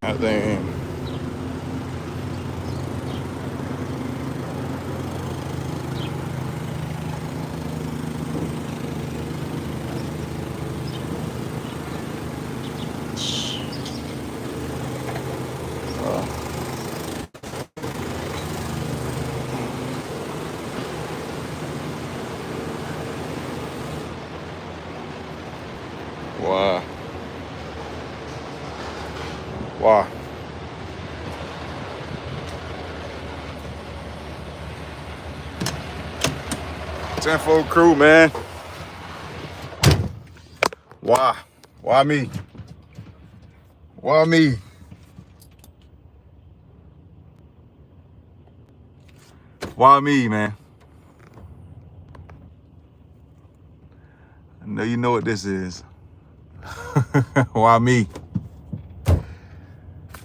That thing. Wow. Wow. Tenfold crew, man. Why? Why me? Why me? Why me, man? I know you know what this is. Why me?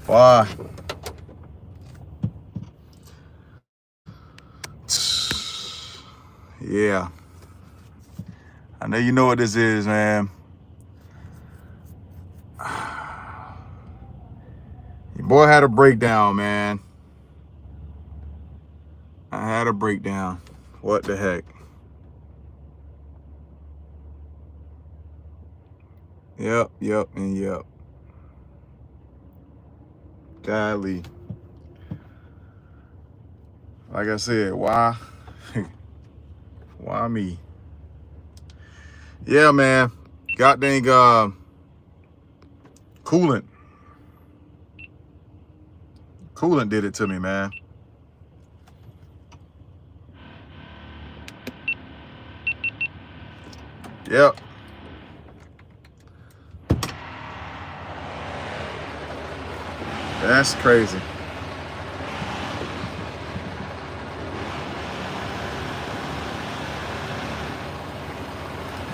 Why? Yeah. I know you know what this is, man. Your boy had a breakdown, man. I had a breakdown. What the heck? Yep, and yep. Golly. Like I said, why? Why me? Yeah, man. God dang coolant. Coolant did it to me, man. Yep. That's crazy.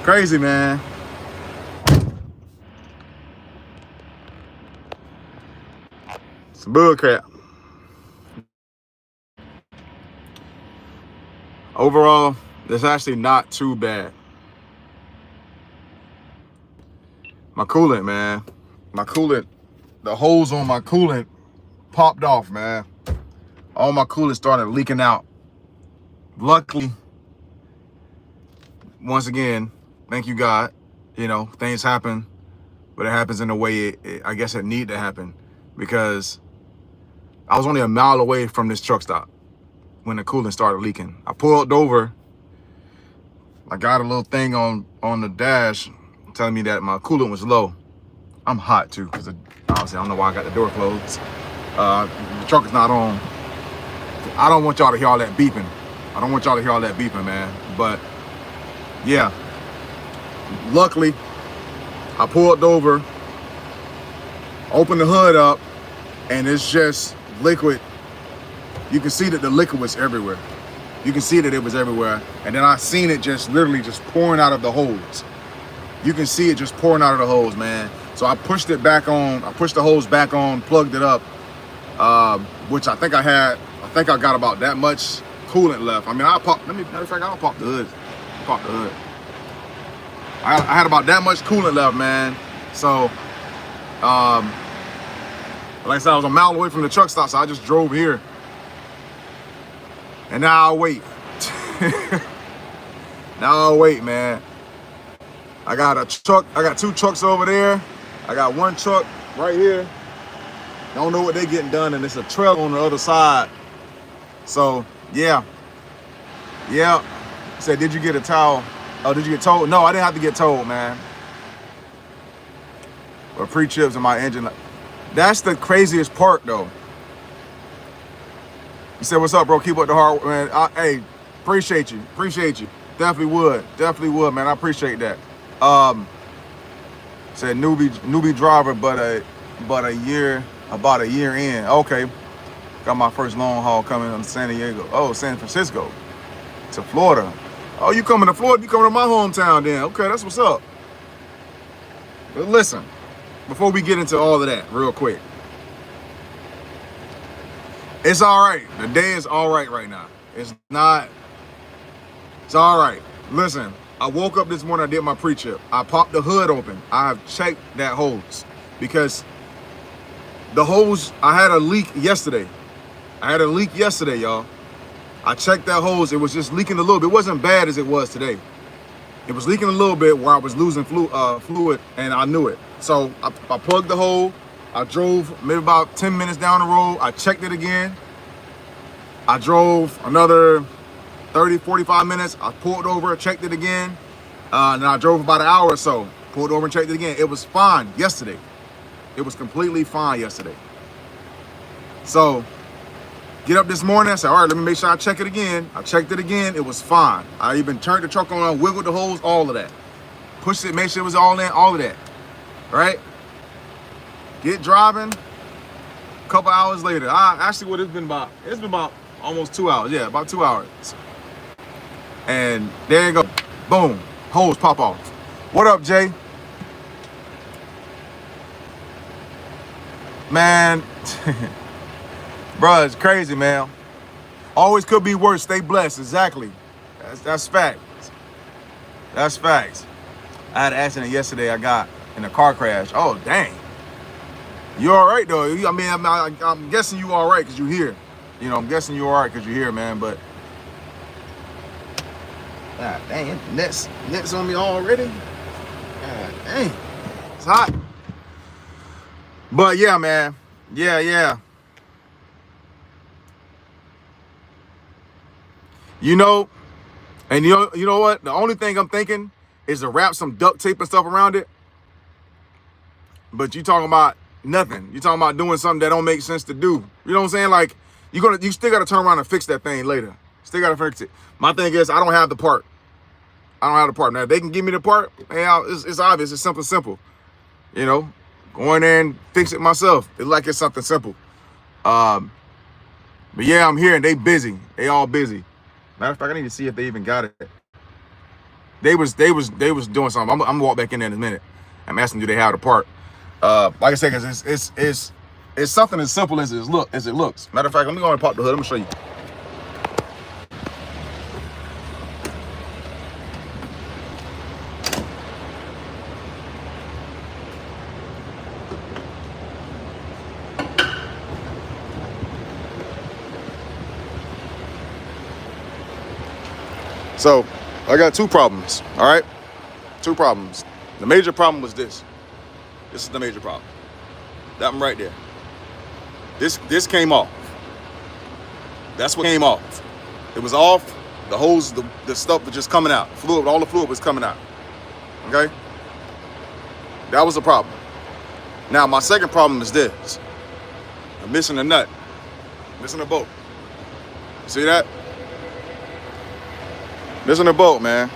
Crazy, man. Some bull crap. Overall, it's actually not too bad. My coolant, man. My coolant, the hose on my coolant popped off, man. All my coolant started leaking out. Luckily, once again, thank you, God. You know, things happen, but it happens in a way I guess it need to happen, because I was only a mile away from this truck stop when the coolant started leaking. I pulled over. I got a little thing on the dash telling me that my coolant was low. I'm hot too, because obviously I don't know why I got the door closed. The truck is not on. I don't want y'all to hear all that beeping. I don't want y'all to hear all that beeping, man. But yeah, luckily I pulled over, opened the hood up, and it's just liquid. You can see that the liquid was everywhere. You can see that it was everywhere. And then I seen it just literally just pouring out of the hose. You can see it just pouring out of the hose, man. So I pushed it back on. I pushed the hose back on, plugged it up, which I think I got about that much coolant left. I mean, matter of fact, I'll pop the hood. Pop the hood. I had about that much coolant left, man. So, like I said, I was a mile away from the truck stop, so I just drove here. And now I'll wait. Now I'll wait, man. I got a truck. I got two trucks over there. I got one truck right here. Don't know what they're getting done, and it's a trailer on the other side. So, yeah. Yeah. Said, did you get a towel? Oh, did you get towed? No, I didn't have to get towed, man. But pre-chips in my engine. That's the craziest part, though. You said, what's up, bro? Keep up the hard work, man. Hey, appreciate you. Definitely would, man. I appreciate that. Said newbie driver, about a year in. Okay. Got my first long haul coming from San Francisco to Florida. Oh, you coming to Florida? You coming to my hometown then? Okay, that's what's up. But listen, before we get into all of that real quick, it's all right. The day is all right now. It's all right. Listen, I woke up this morning, I did my pre-chip. I popped the hood open. I have checked that hose because The hose, I had a leak yesterday. Y'all. I checked that hose. It was just leaking a little bit. It wasn't bad as it was today. It was leaking a little bit where I was losing fluid, and I knew it. So I plugged the hole. I drove maybe about 10 minutes down the road. I checked it again. I drove another 30, 45 minutes. I pulled over, checked it again. And I drove about an hour or so. Pulled over and checked it again. It was fine yesterday. It was completely fine yesterday. So get up this morning. I said, all right, let me make sure I check it again. I checked it again. It was fine. I even turned the truck on, wiggled the hose, all of that. Pushed it, made sure it was all in, all of that. Right? Get driving. A couple hours later. Actually, it's been about almost 2 hours. Yeah, about 2 hours. And there you go. Boom. Hose pop off. What up, Jay? Man. Bruh, it's crazy, man. Always could be worse. Stay blessed. Exactly. That's facts. That's facts. I had an accident yesterday. I got in a car crash. Oh, dang. You all right, though? I mean, I'm guessing you all right because you're here. You know, I'm guessing you all right because you're here, man. But, God dang, nets on me already? God dang. It's hot. But, yeah, man. Yeah. You know, and you know what? The only thing I'm thinking is to wrap some duct tape and stuff around it. But you talking about nothing. You talking about doing something that don't make sense to do. You know what I'm saying? Like you still gotta turn around and fix that thing later. Still gotta fix it. My thing is I don't have the part. Now if they can give me the part, man, it's obvious. It's something simple. You know, go in there and fix it myself. It's like it's something simple. But yeah, I'm here and they busy. They all busy. Matter of fact, I need to see if they even got it. They was doing something. I'm gonna walk back in there in a minute. I'm asking, do they have the part? Like I said, cause it's something as simple as it looks. Matter of fact, let me go and pop the hood. Let me show you. So I got two problems, all right? Two problems. The major problem was this. This is the major problem. That one right there. This came off. That's what came off. It was off. The hose, the stuff was just coming out. All the fluid was coming out. Okay? That was the problem. Now, my second problem is this. I'm missing a nut. Missing a bolt. See that? Missing a bolt, man.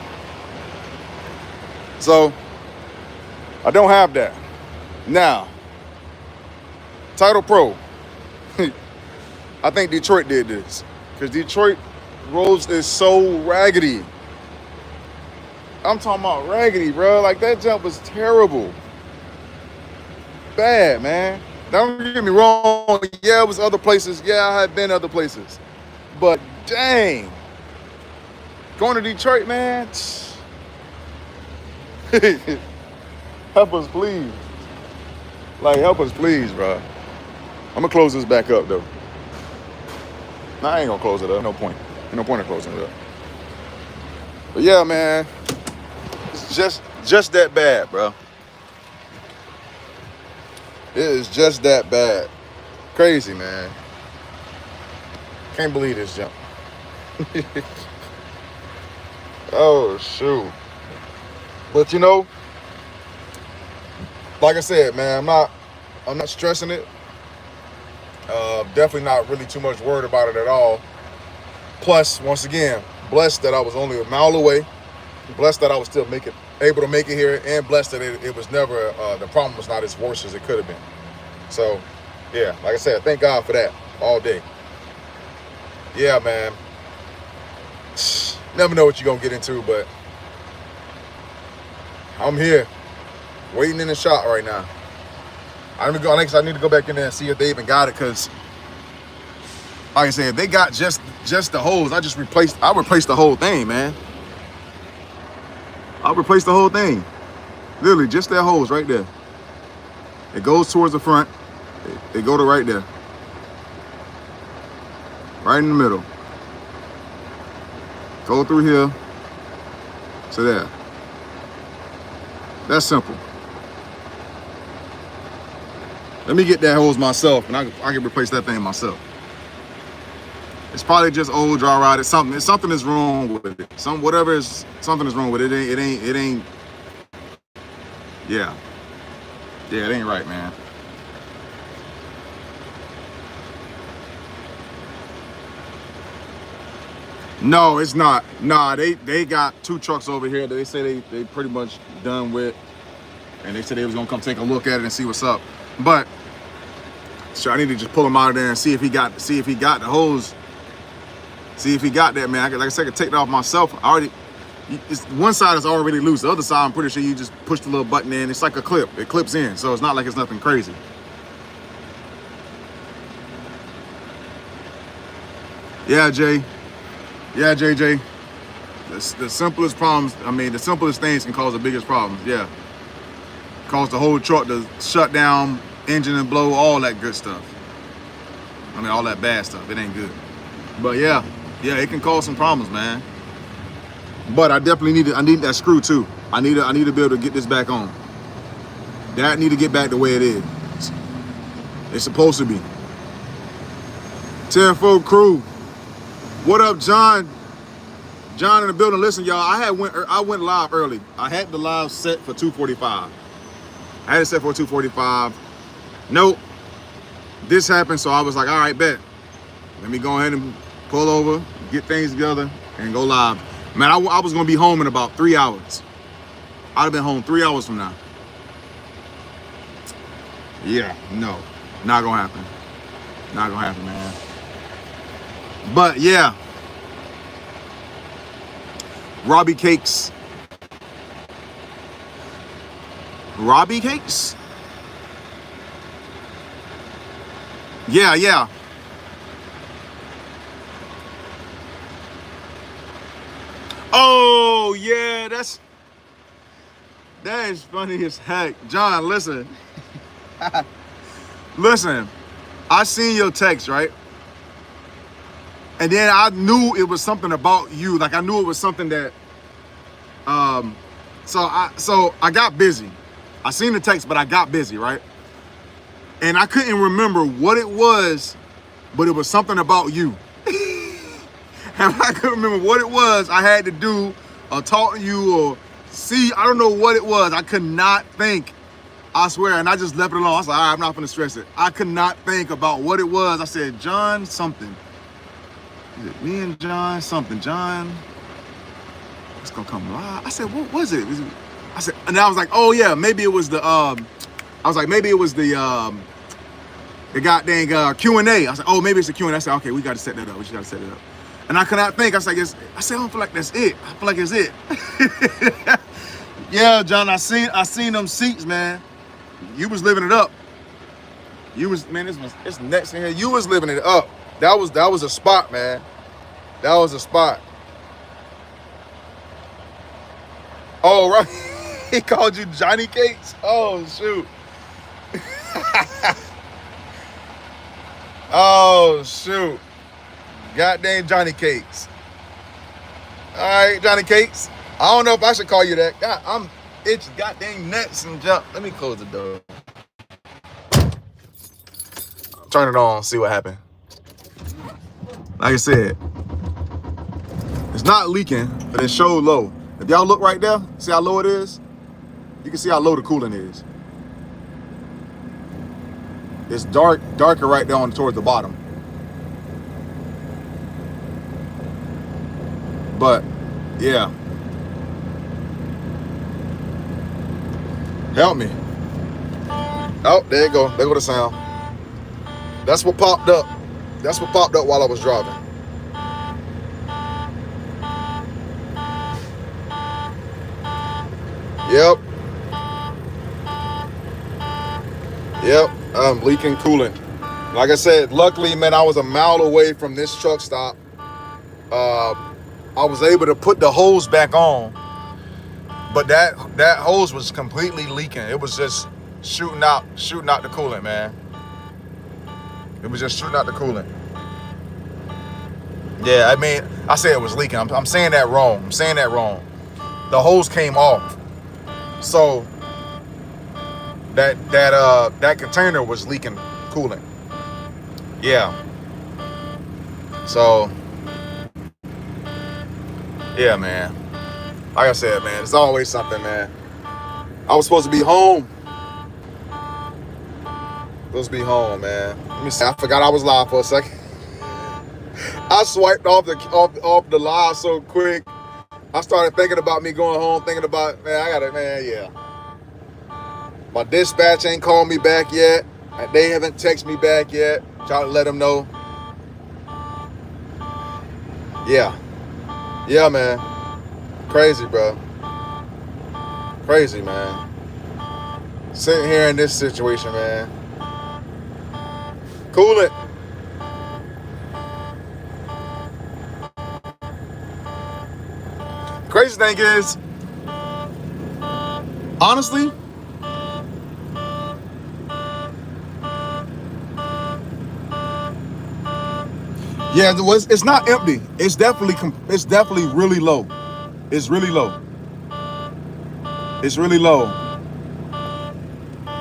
So, I don't have that. Now, Title Pro. I think Detroit did this. Because Detroit roads is so raggedy. I'm talking about raggedy, bro. Like, that jump was terrible. Bad, man. Don't get me wrong. Yeah, it was other places. Yeah, I had been other places. But, dang. Going to Detroit, man. Help us, please. Like, help us, please, bro. I'm going to close this back up, though. Nah, I ain't going to close it up. No point. No point in closing it up. But, yeah, man. It's just that bad, bro. It is just that bad. Crazy, man. Can't believe this jump. Oh, shoot. But, you know, like I said, man, I'm not stressing it. Definitely not really too much worried about it at all. Plus, once again, blessed that I was only a mile away. Blessed that I was still able to make it here, and blessed that it was never, the problem was not as worse as it could have been. So, yeah, like I said, thank God for that all day. Yeah, man. Never know what you're going to get into, but I'm here, waiting in the shop right now. I need to go back in there and see if they even got it, because, like I said, if they got just the hose, I replaced the whole thing, man. I replaced the whole thing. Literally, just that hose right there. It goes towards the front. They go to right there. Right in the middle. Go through here to there. That's simple. Let me get that hose myself, and I can replace that thing myself. It's probably just old dry rot. It's something is wrong with it. Something is wrong with it. It ain't. Yeah, it ain't right, man. No, it's not. Nah, they got 2 trucks over here that they say they pretty much done with, and they said they was gonna come take a look at it and see what's up. But so I need to just pull him out of there and see if he got the hose. See if he got that, man. Like I said, I could take that off myself. One side is already loose. The other side, I'm pretty sure you just push the little button in. It's like a clip. It clips in, so it's not like it's nothing crazy. Yeah, Jay. Yeah, JJ. The simplest problems, the simplest things can cause the biggest problems. Yeah. Cause the whole truck to shut down, engine and blow, all that good stuff. All that bad stuff. It ain't good. But yeah, it can cause some problems, man. But I definitely need that screw too. I need to be able to get this back on. That need to get back the way it is. It's supposed to be. 10-4 crew. What up, John? John in the building. Listen, y'all, I went live early. I had the live set for 2:45. I had it set for 2:45. Nope. This happened, so I was like, all right, bet. Let me go ahead and pull over, get things together, and go live. Man, I was gonna be home in about 3 hours. I'd have been home 3 hours from now. Yeah, no, not gonna happen. Not gonna happen, man. But yeah, Robbie Cakes. Robbie Cakes? Yeah. Oh yeah, that is funny as heck. John, listen. Listen, I seen your text, right? And then I knew it was something about you. Like I knew it was something that so I got busy. I seen the text, but I got busy, right? And I couldn't remember what it was, but it was something about you. And I couldn't remember what it was I had to do or talk to you or see. I don't know what it was. I could not think. I swear. And I just left it alone. I was like, all right, I'm not going to stress it. I could not think about what it was. I said, John something. Is it me and John something? John, it's going to come live. I said, what was it? I said, and I was like, oh yeah, maybe it was the goddamn Q&A. I said, oh, maybe it's the Q&A. I said, okay, we got to set that up. We just got to set it up. And I could not think. I was like, I said, I don't feel like that's it. I feel like it's it. Yeah, John, I seen them seats, man. You was living it up. You was, man, it's next in here. You was living it up. That was a spot, man. That was a spot. Oh, right. He called you Johnny Cakes? Oh, shoot. Oh, shoot. Goddamn Johnny Cakes. All right, Johnny Cakes. I don't know if I should call you that. God, I'm itching goddamn nuts and jump. Let me close the door. Turn it on, see what happened. Like I said, it's not leaking, but it showed low. If y'all look right there, see how low it is? You can see how low the coolant is. It's darker right down towards the bottom. But yeah, help me. Oh, there you go. There go the sound. That's what popped up. That's what popped up while I was driving. Yep, I'm leaking coolant. Like I said, luckily, man, I was a mile away from this truck stop. I was able to put the hose back on, but that hose was completely leaking. It was just shooting out the coolant, man. It was just shooting out the coolant. Yeah, I mean, I said it was leaking. I'm saying that wrong. I'm saying that wrong. The hose came off, so that container was leaking coolant. Yeah. So yeah, man. Like I said, man, it's always something, man. I was supposed to be home. Supposed to be home, man. Let me see. I forgot I was live for a second. I swiped off the live so quick. I started thinking about me going home, thinking about, man, I gotta, man, yeah. My dispatch ain't called me back yet. They haven't texted me back yet. Trying to let them know. Yeah. Yeah, man. Crazy, bro. Crazy, man. Sitting here in this situation, man. Cool it. Crazy thing is, honestly, yeah, it's not empty. It's definitely really low. It's really low. It's really low.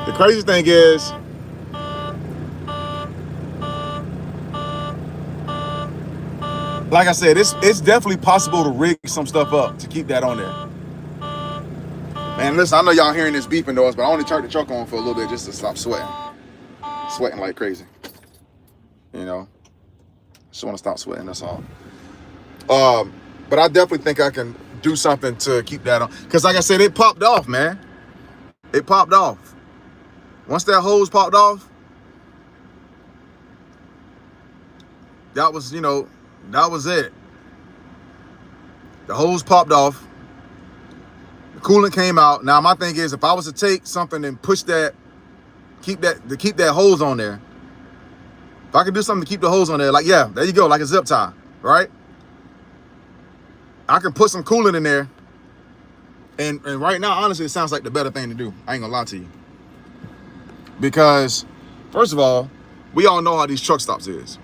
The crazy thing is, like I said, it's definitely possible to rig some stuff up to keep that on there. Man, listen, I know y'all hearing this beeping noise, but I only turned the truck on for a little bit just to stop sweating. Sweating like crazy. You know? Just want to stop sweating, that's all. But I definitely think I can do something to keep that on. Because like I said, it popped off, man. It popped off. Once that hose popped off, that was, that was it. The hose popped off. The coolant came out. Now my thing is, if I was to take something and push that, keep that hose on there. If I could do something to keep the hose on there, like, yeah, there you go, like a zip tie, right? I can put some coolant in there. And right now, honestly, it sounds like the better thing to do. I ain't gonna lie to you. Because, first of all, we all know how these truck stops is.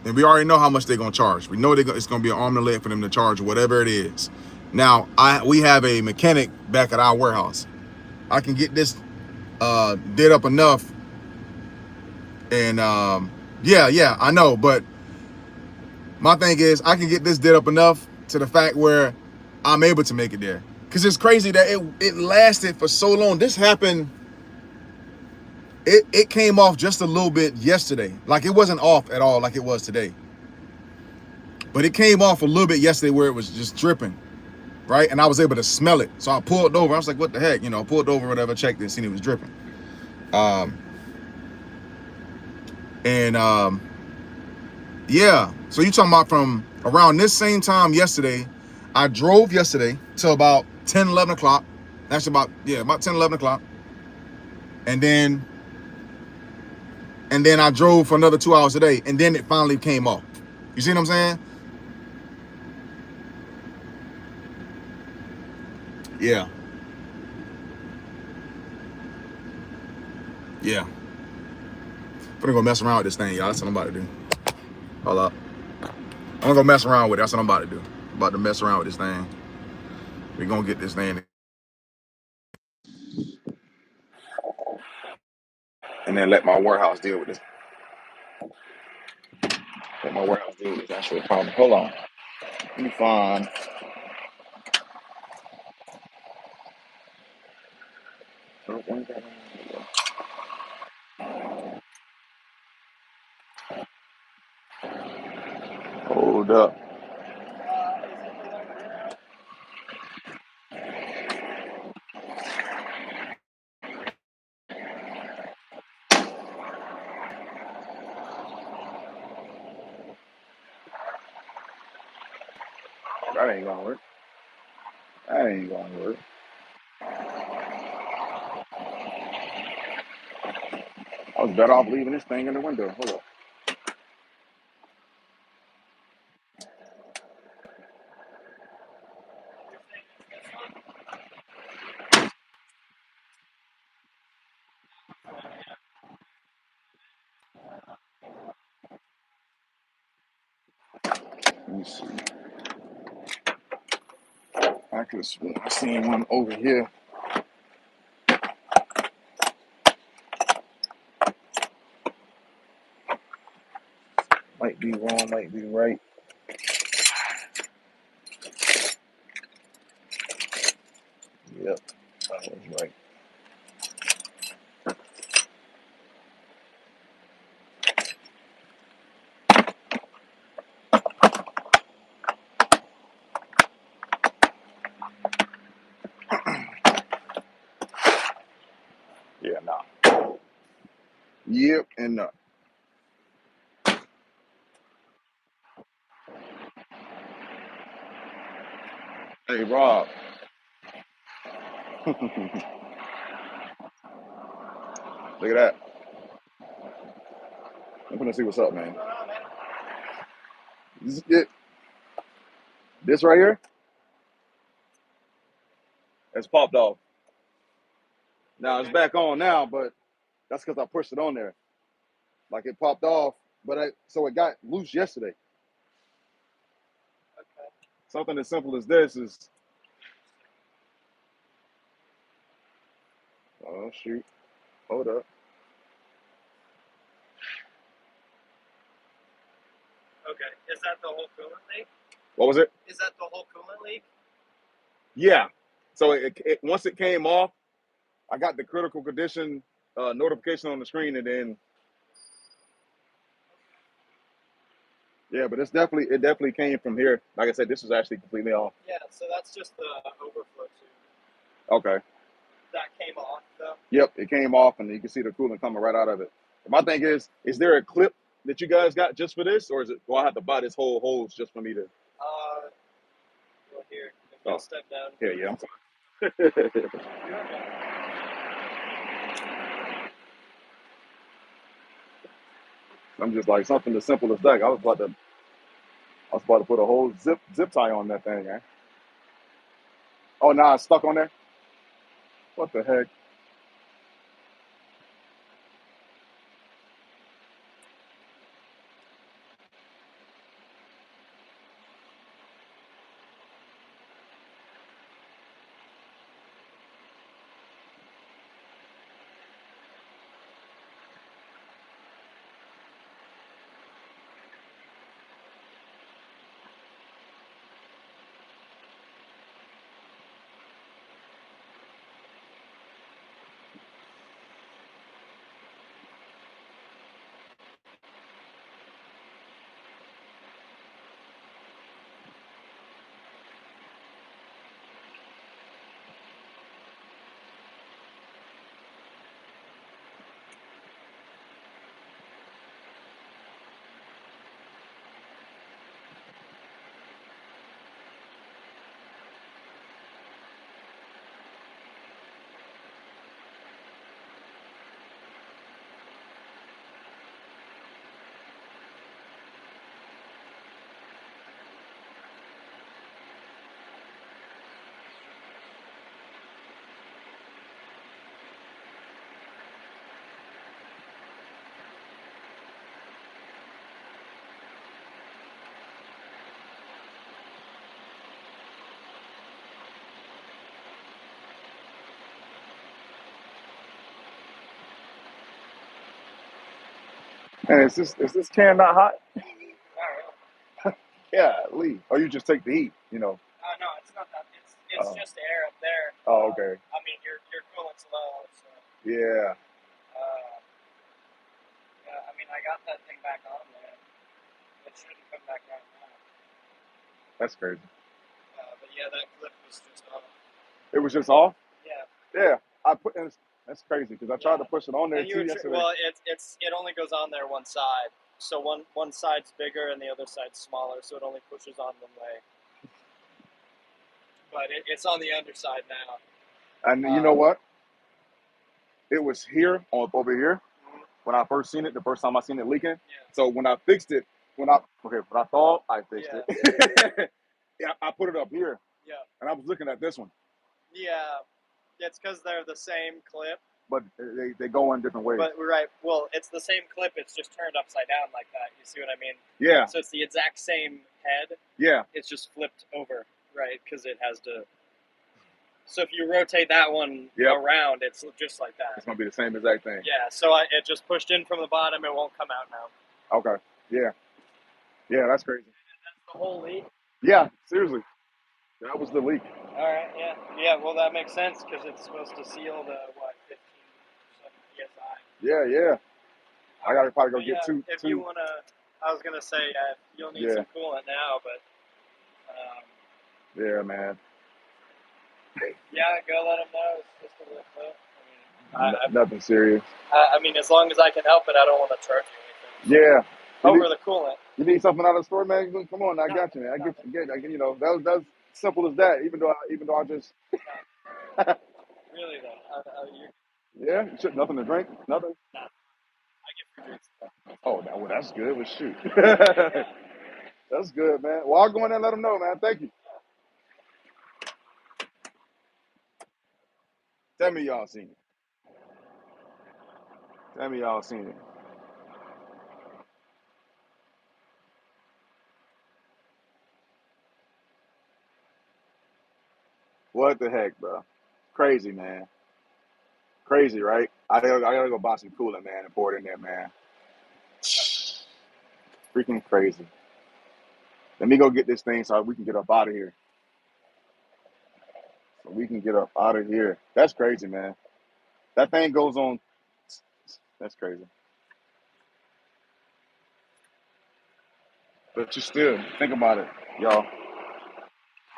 And we already know how much they're gonna charge. We know it's gonna be an arm and a leg for them to charge whatever it is. Now, we have a mechanic back at our warehouse. I can get this did up enough. And yeah, I know, but my thing is I can get this did up enough to the fact where I'm able to make it there. Because it's crazy that it lasted for so long. This happened, it came off just a little bit yesterday. Like, it wasn't off at all like it was today. But it came off a little bit yesterday where it was just dripping, right? And I was able to smell it. So I pulled over. I was like, what the heck? I pulled over, whatever, checked it, seen it was dripping. Yeah. So you talking about from around this same time yesterday, I drove yesterday till about 10, 11 o'clock. That's about 10, 11 o'clock. And then I drove for another 2 hours today. And then it finally came off. You see what I'm saying? Yeah. Yeah. I'm gonna go mess around with this thing, y'all. That's what I'm about to do. Hold up. I'm gonna go mess around with it. That's what I'm about to do. I'm about to mess around with this thing. We're gonna get this thing. And then let my warehouse deal with this. Let my warehouse deal with this actual problem. Hold on. Let me find. Hold up. That ain't gonna work. That ain't gonna work. I was better off leaving this thing in the window. Hold up. me see. I could have sworn I seen one over here. Might be wrong, might be right. Yep, that was right. Yeah, nah. Yep, and Hey, Rob. Look at that. I'm gonna see what's up, man. This right here, it's popped off. Now it's back on now, but that's because I pushed it on there. Like it popped off, but so it got loose yesterday. Okay. Something as simple as this is. Oh shoot! Hold up. Okay, is that the whole coolant leak? What was it? Is that the whole coolant leak? Yeah. So once it came off, I got the critical condition notification on the screen, and then yeah, but it definitely came from here. Like I said, this was actually completely off. Yeah, so that's just the overflow tube. Okay. That came off though. Yep, it came off, and you can see the coolant coming right out of it. My thing is there a clip that you guys got just for this, or do I have to buy this whole hose just for me to? Well, here, if you step down. Yeah, I'm sorry. I'm just like something as simple as that. I was about to put a whole zip tie on that thing, man. Oh, nah, it's stuck on there. What the heck? And is this can not hot? Yeah, leave. Or you just take the heat, No, it's not that. It's just air up there. Oh, okay. I mean, your coolant's low, so. Yeah. Yeah, I mean, I got that thing back on there. It shouldn't come back right now. That's crazy. But yeah, that clip was just off. It was just off? Yeah. Yeah. That's crazy because I tried to push it on there too yesterday. Well, it only goes on there one side. So one side's bigger and the other side's smaller, so it only pushes on one way. But it's on the underside now. And you know what? It was here, over here, when I first seen it, the first time I seen it leaking. Yeah. So when I fixed it, when I thought I fixed it, yeah, I put it up here. Yeah. And I was looking at this one. Yeah. It's because they're the same clip. but they go in different ways. But right, well, it's the same clip. It's just turned upside down like that. You see what I mean? Yeah. So it's the exact same head. Yeah. It's just flipped over, right? Because it has to. So if you rotate that one around, it's just like that. It's gonna be the same exact thing. Yeah. So it just pushed in from the bottom. It won't come out now. Okay. Yeah. Yeah, that's crazy. That's the whole leak. Yeah. Seriously, that was the leak. All right. Yeah. Yeah. Well, that makes sense because it's supposed to seal the 15% psi. Yeah. Yeah. I gotta probably go get two. If you wanna, I was gonna say you'll need some coolant now, but. Yeah, man. Yeah, go let them know. It's just a little clip. Nothing serious. I mean, as long as I can help it, I don't want to charge you anything. Yeah. Over the coolant. You need something out of the store, man? Come on, I got you, man. I get you know, that's simple as that. Even though I just. Really though, yeah, shit, nothing to drink, nothing. No, I get free drinks. Oh, well, that's good. Well, shoot. That's good, man. Well, I'll go in there and let them know, man. Thank you. Tell me y'all seen it. Tell me y'all seen it. What the heck, bro? Crazy, man. Crazy, right? I gotta go buy some coolant, man, and pour it in there, man. Freaking crazy. Let me go get this thing so we can get up out of here. That's crazy, man. That thing goes on. That's crazy. But you still think about it, y'all.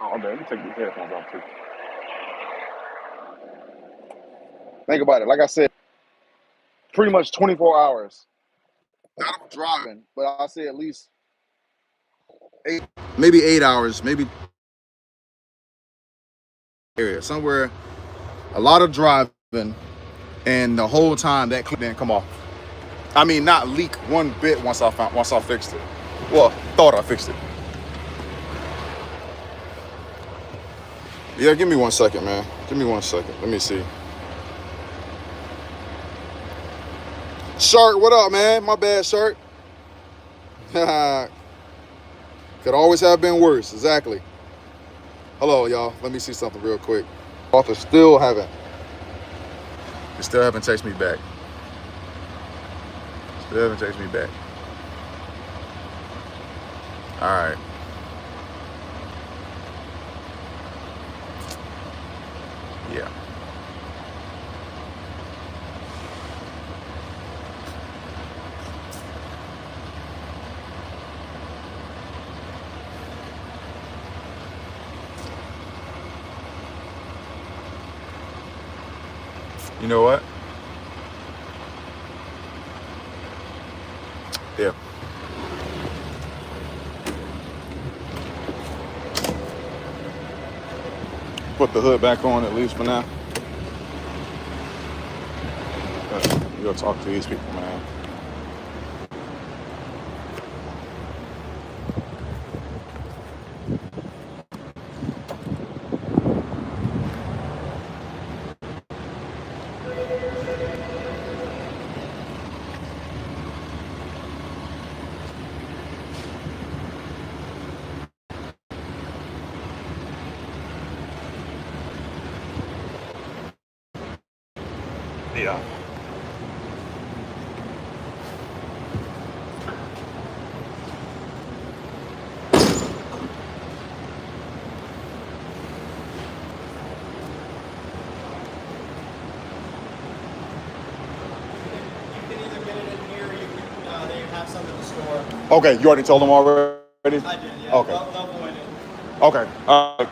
Oh, man, let me take these headphones off too. Think about it. Like I said, pretty much 24 hours. Not of driving, but I'll say at least 8 hours, maybe area somewhere. A lot of driving, and the whole time that clip didn't come off. I mean, not leak one bit once I fixed it. Well, thought I fixed it. Yeah, give me 1 second, man. Give me 1 second. Let me see. Shark, what up, man? My bad, Shark. Could always have been worse. Exactly. Hello, y'all. Let me see something real quick. Author still haven't texted me back. Still haven't texted me back. All right. Yeah. You know what? Yeah. Put the hood back on at least for now. You gotta talk to these people, man. Yeah. Okay, you already told them already? I did, yeah. Okay. They'll point it. Okay.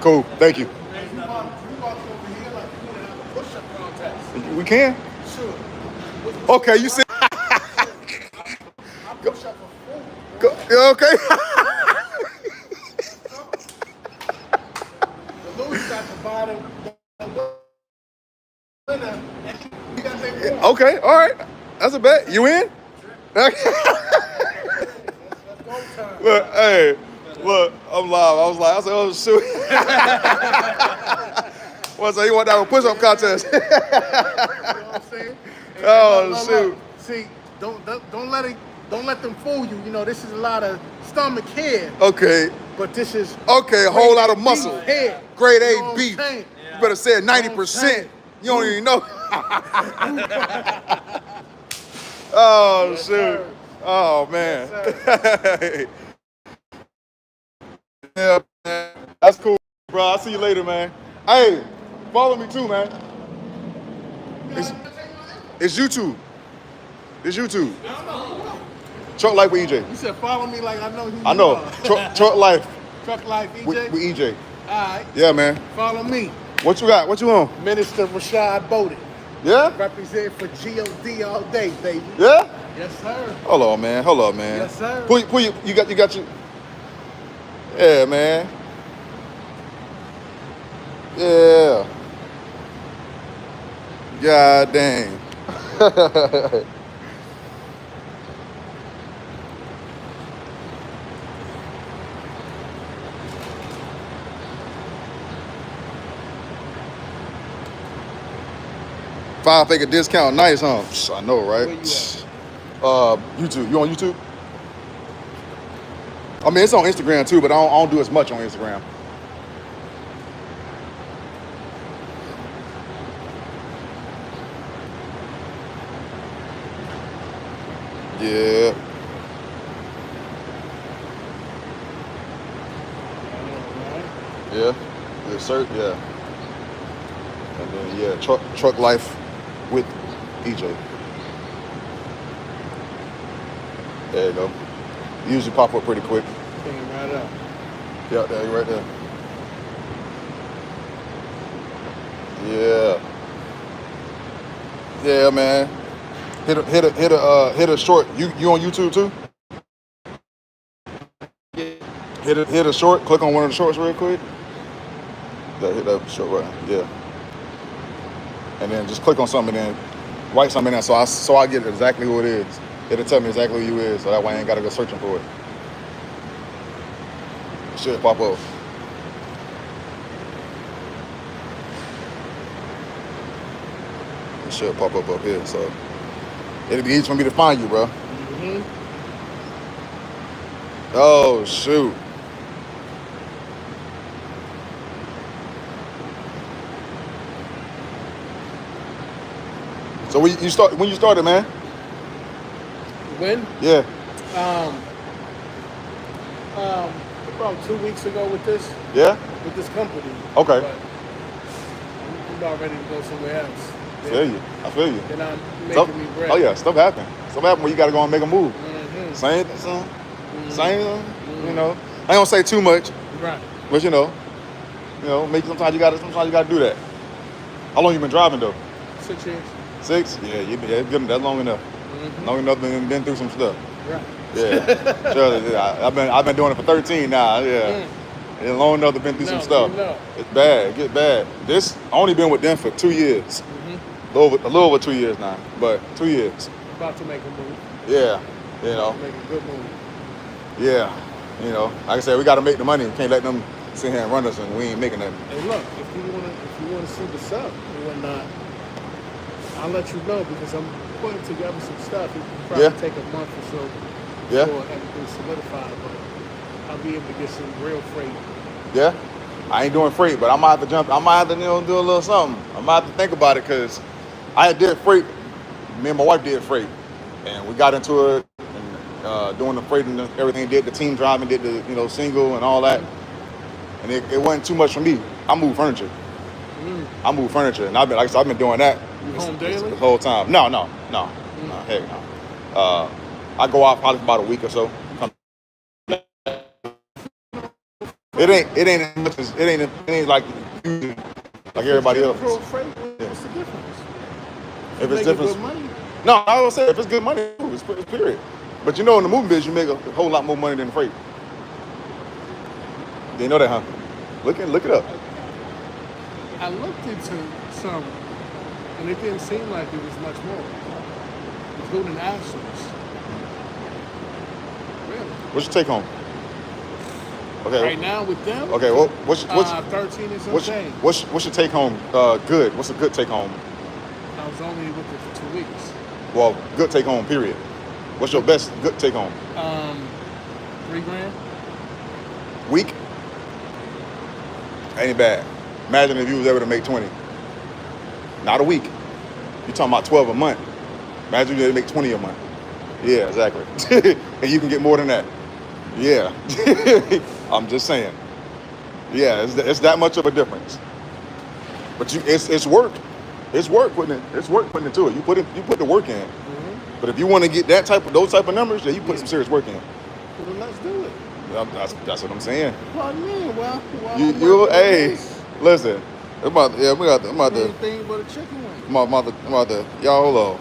Cool. Thank you. We can? Sure. Okay, you said. I push up a full. Okay. The loser got the bottom. The winner, you got that one. Okay, all right. That's a bet. You in? That's go time. Look, hey, look, I'm live. I said, oh, shoot. What's that? You want that push-up contest? You know what I'm saying? Oh, Look, shoot. see, don't let them fool you. You know, this is a lot of stomach here, Okay. but this is Okay, a grade whole lot A of muscle. beef here. Grade You know A what I'm beef. saying? You better say it You know what I'm 90%. saying? You don't even know. Oh, Yes, shoot. sir. Oh, man. Yes, Yeah, man. That's cool, bro. I'll see you later, man. Hey, follow me too, man. It's YouTube. It's YouTube. Truck Life with EJ. You said follow me like I know who you I know. are. Truck Life Truck Life EJ? with EJ. All right. Yeah, man. Follow me. What you got? What you on? Minister Rashad Bowden. Yeah? Represent for GOD all day, baby. Yeah? Yes, sir. Hold on, man. Hold on, man. Yes, sir. Pull you got your. Yeah, man. Yeah. God dang. $5-figure discount, nice, huh? I know, right? Where you at? YouTube. You on YouTube? I mean, it's on Instagram too, but I don't do as much on Instagram. Yeah. Yeah. The cert, yeah. And then yeah, truck life with EJ. There you go. Usually pop up pretty quick. Came right up. Yeah, there, you right there. Yeah. Yeah, man. Hit a short. You on YouTube too? Hit a short. Click on one of the shorts real quick. Yeah, hit that short right. Yeah. And then just click on something and then write something in there so I get exactly who it is. It'll tell me exactly who you is, so that way I ain't gotta go searching for it. It should pop up. It should pop up here, so it'll be easy for me to find you, bro. Mm-hmm. Oh shoot. So when you started, man? When? Yeah. About 2 weeks ago with this Yeah? company. Okay. But I'm about ready to go somewhere else. I feel you. They're not Stuff, making me bread. oh yeah, stuff happen. Stuff happen when you gotta go and make a move. Mm-hmm. Same, you know. I ain't gonna say too much, Right. but you know, maybe sometimes you gotta do that. How long you been driving though? 6 years. 6? Yeah, it's been that long enough. Mm-hmm. Long enough been through some stuff. Right. Yeah. Sure, yeah. I've been doing it for 13 now. Yeah. It's long enough to been through some stuff. You know. It's bad. It get bad. This I only been with them for 2 years. Mm-hmm. A little over 2 years now, but 2 years. About to make a move. Yeah. You know. Make a good move. Yeah. You know. Like I said, we got to make the money. We can't let them sit here and run us, and we ain't making nothing. Hey, look, if you wanna see what's up and whatnot, I'll let you know because I'm putting together some stuff. It will probably take a month or so Yeah. before everything's solidified, but I'll be able to get some real freight. Yeah. I ain't doing freight, but I might have to jump. I might have to do a little something. I might have to think about it because I did freight. Me and my wife did freight, and we got into it and doing the freight and everything. Did the team driving, did the single and all that, and it wasn't too much for me. I moved furniture. And I've been doing that. You home daily? The whole time. No. Heck no. I go out probably for about a week or so. It ain't like everybody else. Pro freight, what's the difference? If You it's making different, good money? no, I would say if it's good money, it's period. But in the moving business, you make a whole lot more money than the freight. You know that, huh? Look it up. I looked into some, and it didn't seem like it was much more, including absence. Really? What's your take home? Okay. Right now with them, Okay. Well, what's 13 is what's insane. your take home? Good. What's a good take home? was only with it for 2 weeks. Well, good take home, period. What's your best good take home? $3,000. Week? Ain't bad. Imagine if you was able to make 20. Not a week. You're talking about 12 a month. Imagine you make 20 a month. Yeah, exactly. And you can get more than that. Yeah. I'm just saying. Yeah, it's that much of a difference. But it's work. It's work putting it. It's work putting it to it. You put the work in. Mm-hmm. But if you want to get those type of numbers, then you put some serious work in. Well, then let's do it. That's what I'm saying. What do you mean? Well, Hey, listen. I'm about to. Anything but a chicken wing. I'm about to. Y'all hold on.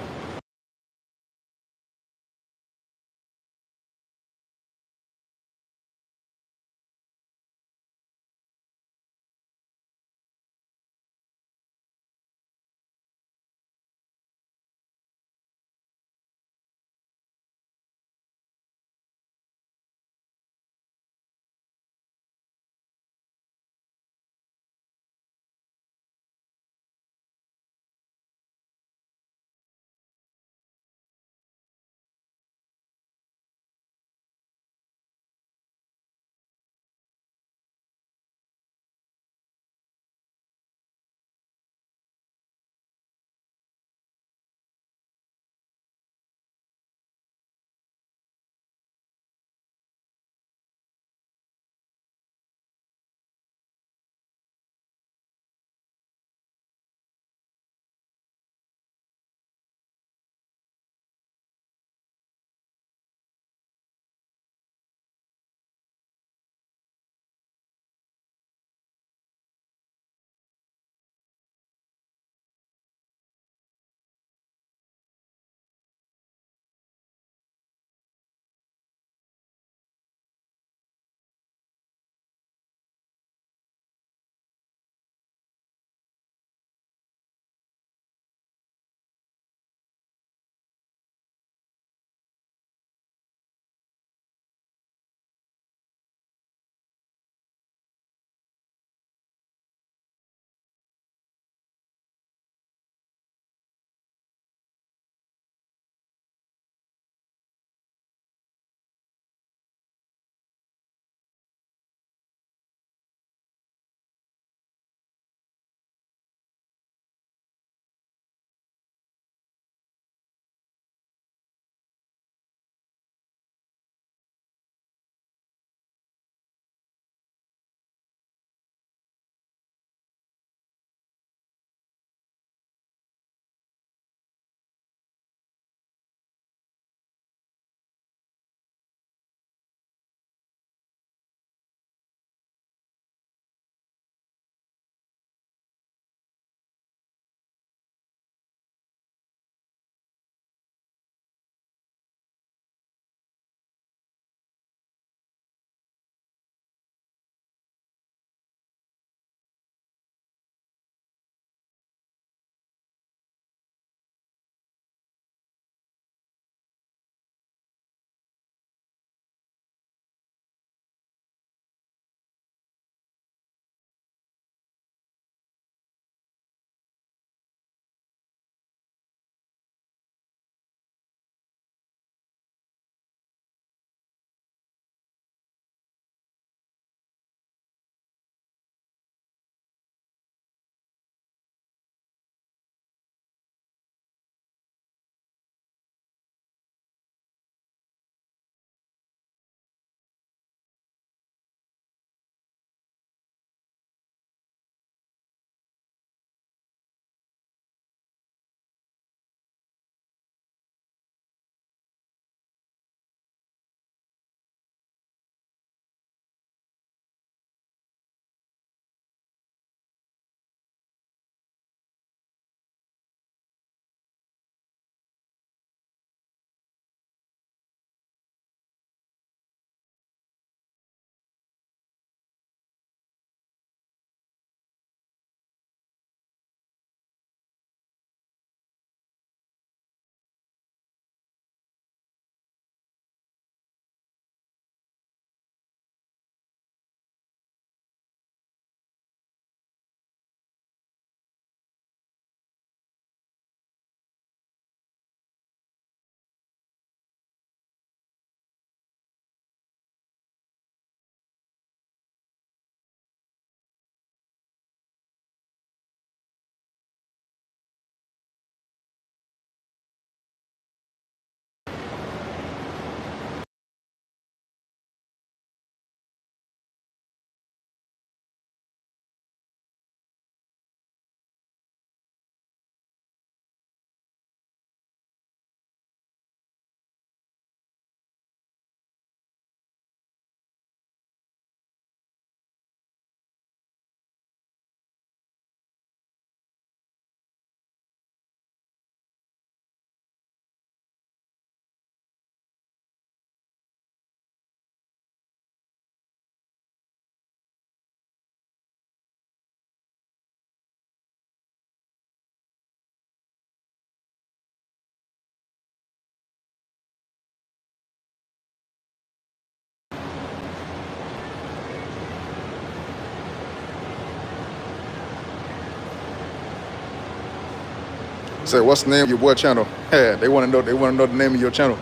Say, what's the name of your boy channel? Yeah, they want to know. They want to know the name of your channel.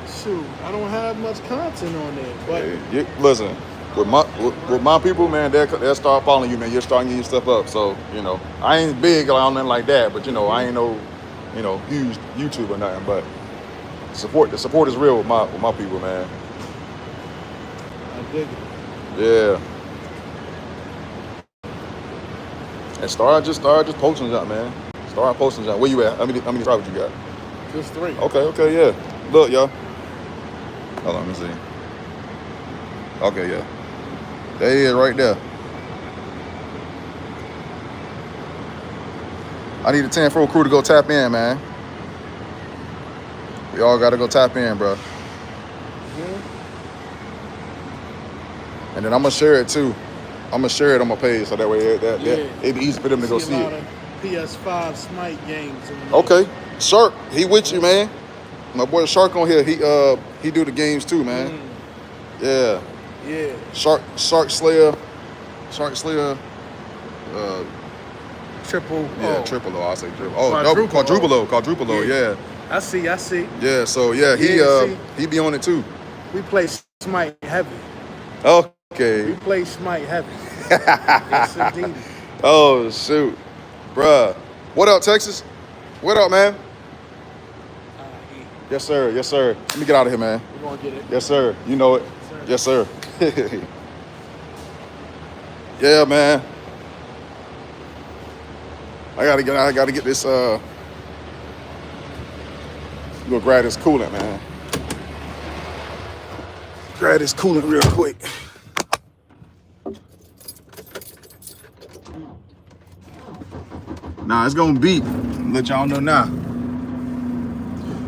Shoot, I don't have much content on there, but Listen, with my people, man, they'll start following you, man. You're starting getting your stuff up. So I ain't big on nothing like that, but I ain't no, huge YouTube or nothing. But the support is real with my people, man. I dig it. Yeah. And start just posting something, man. Start posting something. Where you at? How many subscribers you got? Just 3. Okay, yeah. Look, y'all. Hold on, let me see. Okay, yeah. There he is right there. I need a 10-4 crew to go tap in, man. We all got to go tap in, bro. Mm-hmm. And then I'm going to share it, too. I'm going to share it on my page so that way it'd be easy for them to go see it. PS5 Smite games. Okay. Shark, he with you, man. My boy Shark on here, he do the games, too, man. Yeah. Yeah. Shark Slayer. Triple. Yeah, O. Triple O. I say triple. Oh, no, quadruple O. Yeah. I see. Yeah. So he be on it too. We play Smite heavy. Okay. We play Smite heavy. Yes, indeed. Oh shoot, bruh. What up, Texas? What up, man? Yes, sir. Yes, sir. Let me get out of here, man. We're gonna get it. Yes, sir. You know it. Yes, sir. Yeah, man. I gotta get this. Go grab this coolant, man. Grab this coolant real quick. Nah, it's gonna beat. Let y'all know now.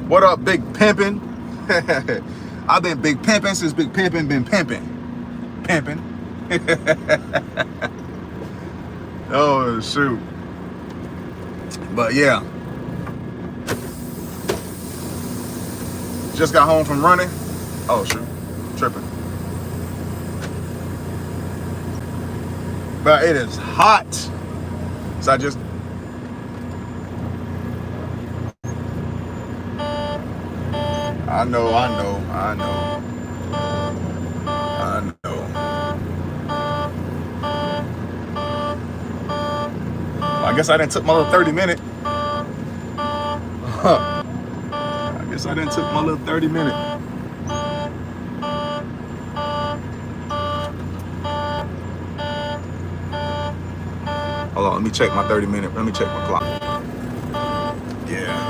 What up, Big Pimpin'? I've been big pimpin' since Big Pimpin' been pimpin'. Pimpin'. Oh, shoot. But yeah. Just got home from running. Oh, shoot. Tripping. But it is hot. So I just... I know. I guess I didn't took my little 30-minute. I guess I didn't took my little 30-minute. Hold on, let me check my 30-minute. Let me check my clock. Yeah.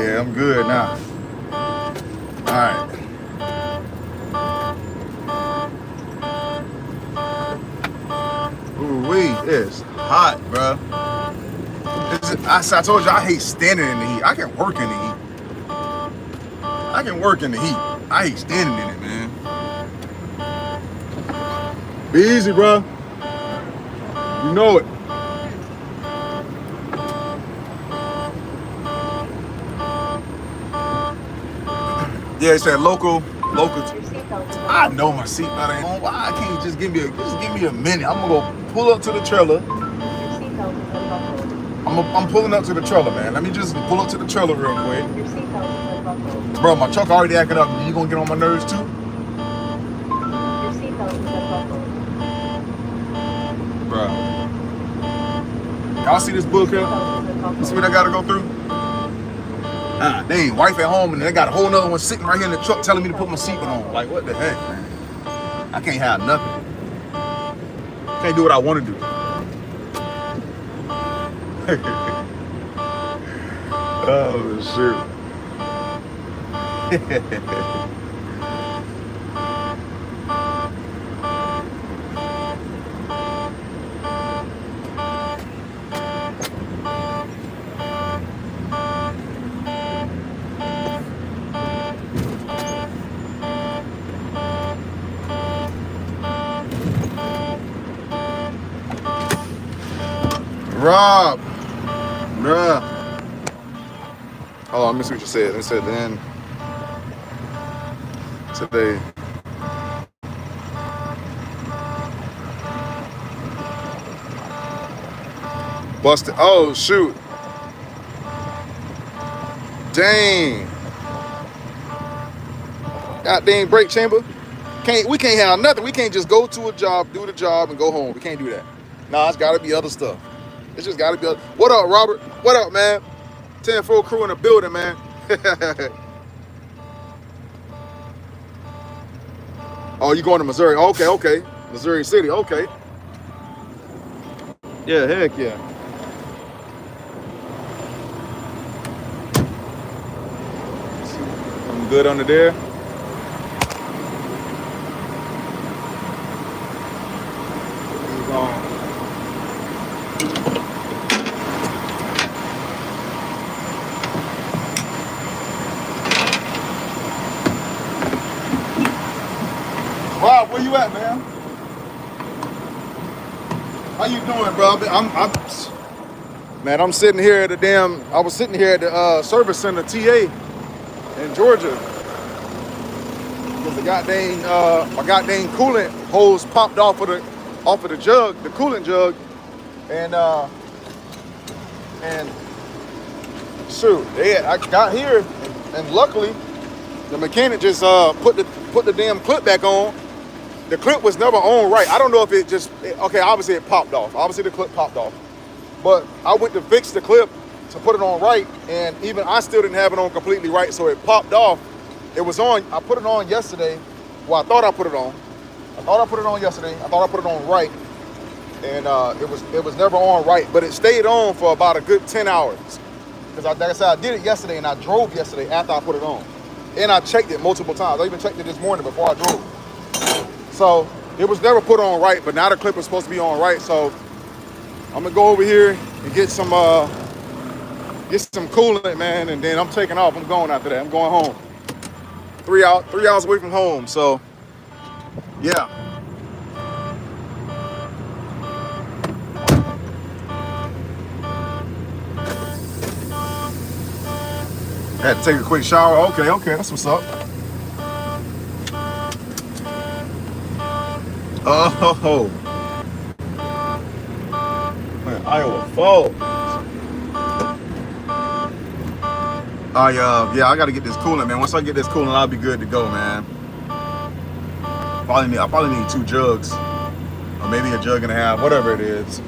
Yeah, I'm good now. All right. Ooh-wee, it's hot, bro. I told you I hate standing in the heat. I can work in the heat. I hate standing in it, man. Be easy, bro. You know it. Yeah, it said local. I know my seatbelt ain't on. Why I can't just give me a minute? I'm gonna go pull up to the trailer. I'm pulling up to the trailer, man. Let me just pull up to the trailer real quick. Bro, my truck already acting up. You gonna get on my nerves too? Bro. Y'all see this book here? You see what I gotta go through? Dang, wife at home and they got a whole nother one sitting right here in the truck telling me to put my seatbelt on. Like, what the heck, man? I can't have nothing. Can't do what I want to do. Oh, shoot. Rob, bruh. Hold on, let me see what you said. It said then today. Busted. Oh shoot. Dang. God dang brake chamber. We can't have nothing. We can't just go to a job, do the job, and go home. We can't do that. Nah, it's gotta be other stuff. It's just gotta be other. What up, Robert? What up, man? 10-4 crew in the building, man. Oh, you going to Missouri? Okay, okay. Missouri City, okay. Yeah, heck yeah. I'm good under there. Rob, where you at, man? How you doing, bro? Man, I'm sitting here at I was sitting here at the service center TA in Georgia. Because the goddamn, my goddamn coolant hose popped off of the jug, the coolant jug. And shoot, I got here and luckily the mechanic just put the damn clip back on. The clip was never on right. I don't know if okay, obviously it popped off. Obviously the clip popped off. But I went to fix the clip to put it on right, and even I still didn't have it on completely right, so it popped off. It was on, I put it on yesterday. Well, I thought I put it on. I thought I put it on yesterday. I thought I put it on right. And it was never on right, but it stayed on for about a good 10 hours. Because like I said, I did it yesterday and I drove yesterday after I put it on. And I checked it multiple times. I even checked it this morning before I drove. So it was never put on right, but now the clip is supposed to be on right. So I'm gonna go over here and get some coolant, man, and then I'm taking off. I'm going after that. I'm going home. 3 hours away from home. So yeah. Had to take a quick shower. Okay, that's what's up. Oh, man, Iowa Falls. Yeah, I gotta get this coolant, man. Once I get this coolant, I'll be good to go, man. I probably need 2 jugs, or maybe a jug and a half, whatever it is.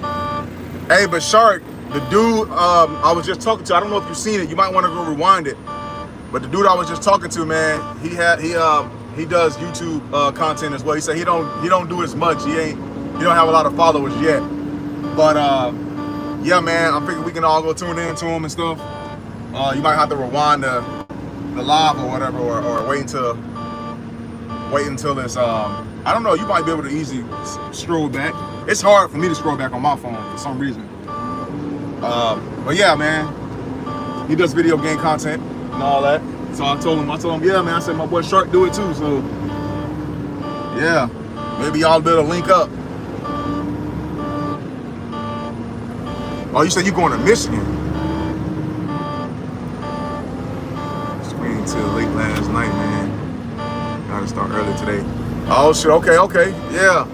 Hey, but Shark, the dude I was just talking to, I don't know if you've seen it. You might want to go rewind it. But the dude I was just talking to, man, he does YouTube content as well. He said he don't do as much. He don't have a lot of followers yet. But yeah, man, I figured we can all go tune in to him and stuff. You might have to rewind the live or whatever, or wait until it's I don't know. You might be able to easily scroll back. It's hard for me to scroll back on my phone for some reason. But yeah, man, he does video game content and all that. So I told him, yeah, man. I said my boy Shark do it too. So yeah, maybe y'all better link up. Oh, you said you going to Michigan? Screen till late last night, man. Gotta start early today. Oh shit. Okay. Yeah.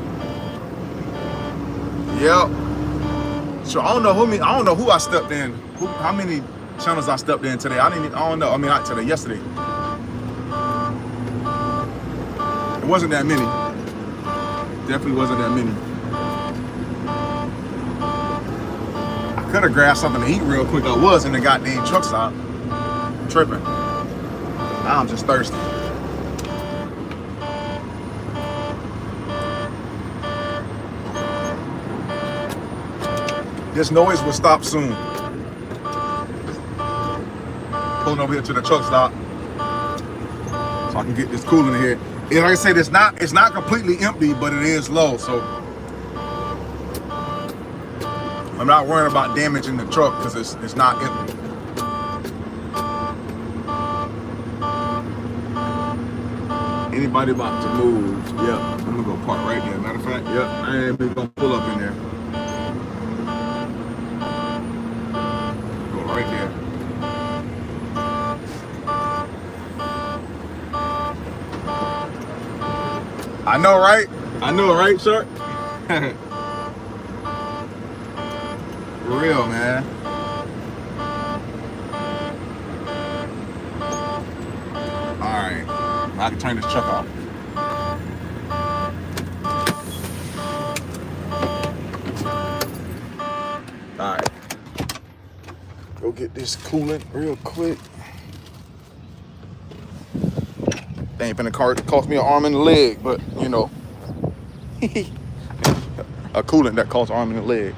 So I don't know who I stepped in. How many channels I stepped in today? I don't know. I mean, not today. Yesterday. It wasn't that many. Definitely wasn't that many. I could have grabbed something to eat real quick. I was in the goddamn truck stop. Tripping. Now I'm just thirsty. This noise will stop soon. Pulling over here to the truck stop so I can get this coolant in here. And like I said, it's not completely empty, but it is low. So I'm not worrying about damaging the truck because it's not empty. Anybody about to move? Yeah, I'm gonna go park right there. Matter of fact, yep, I ain't even gonna pull up in there. Go right there. I know, right, Shark? real, man. All right, now I can turn this truck off. All right, go get this coolant real quick. They ain't finna cost me an arm and a leg, but you know, a coolant that costs an arm and a leg.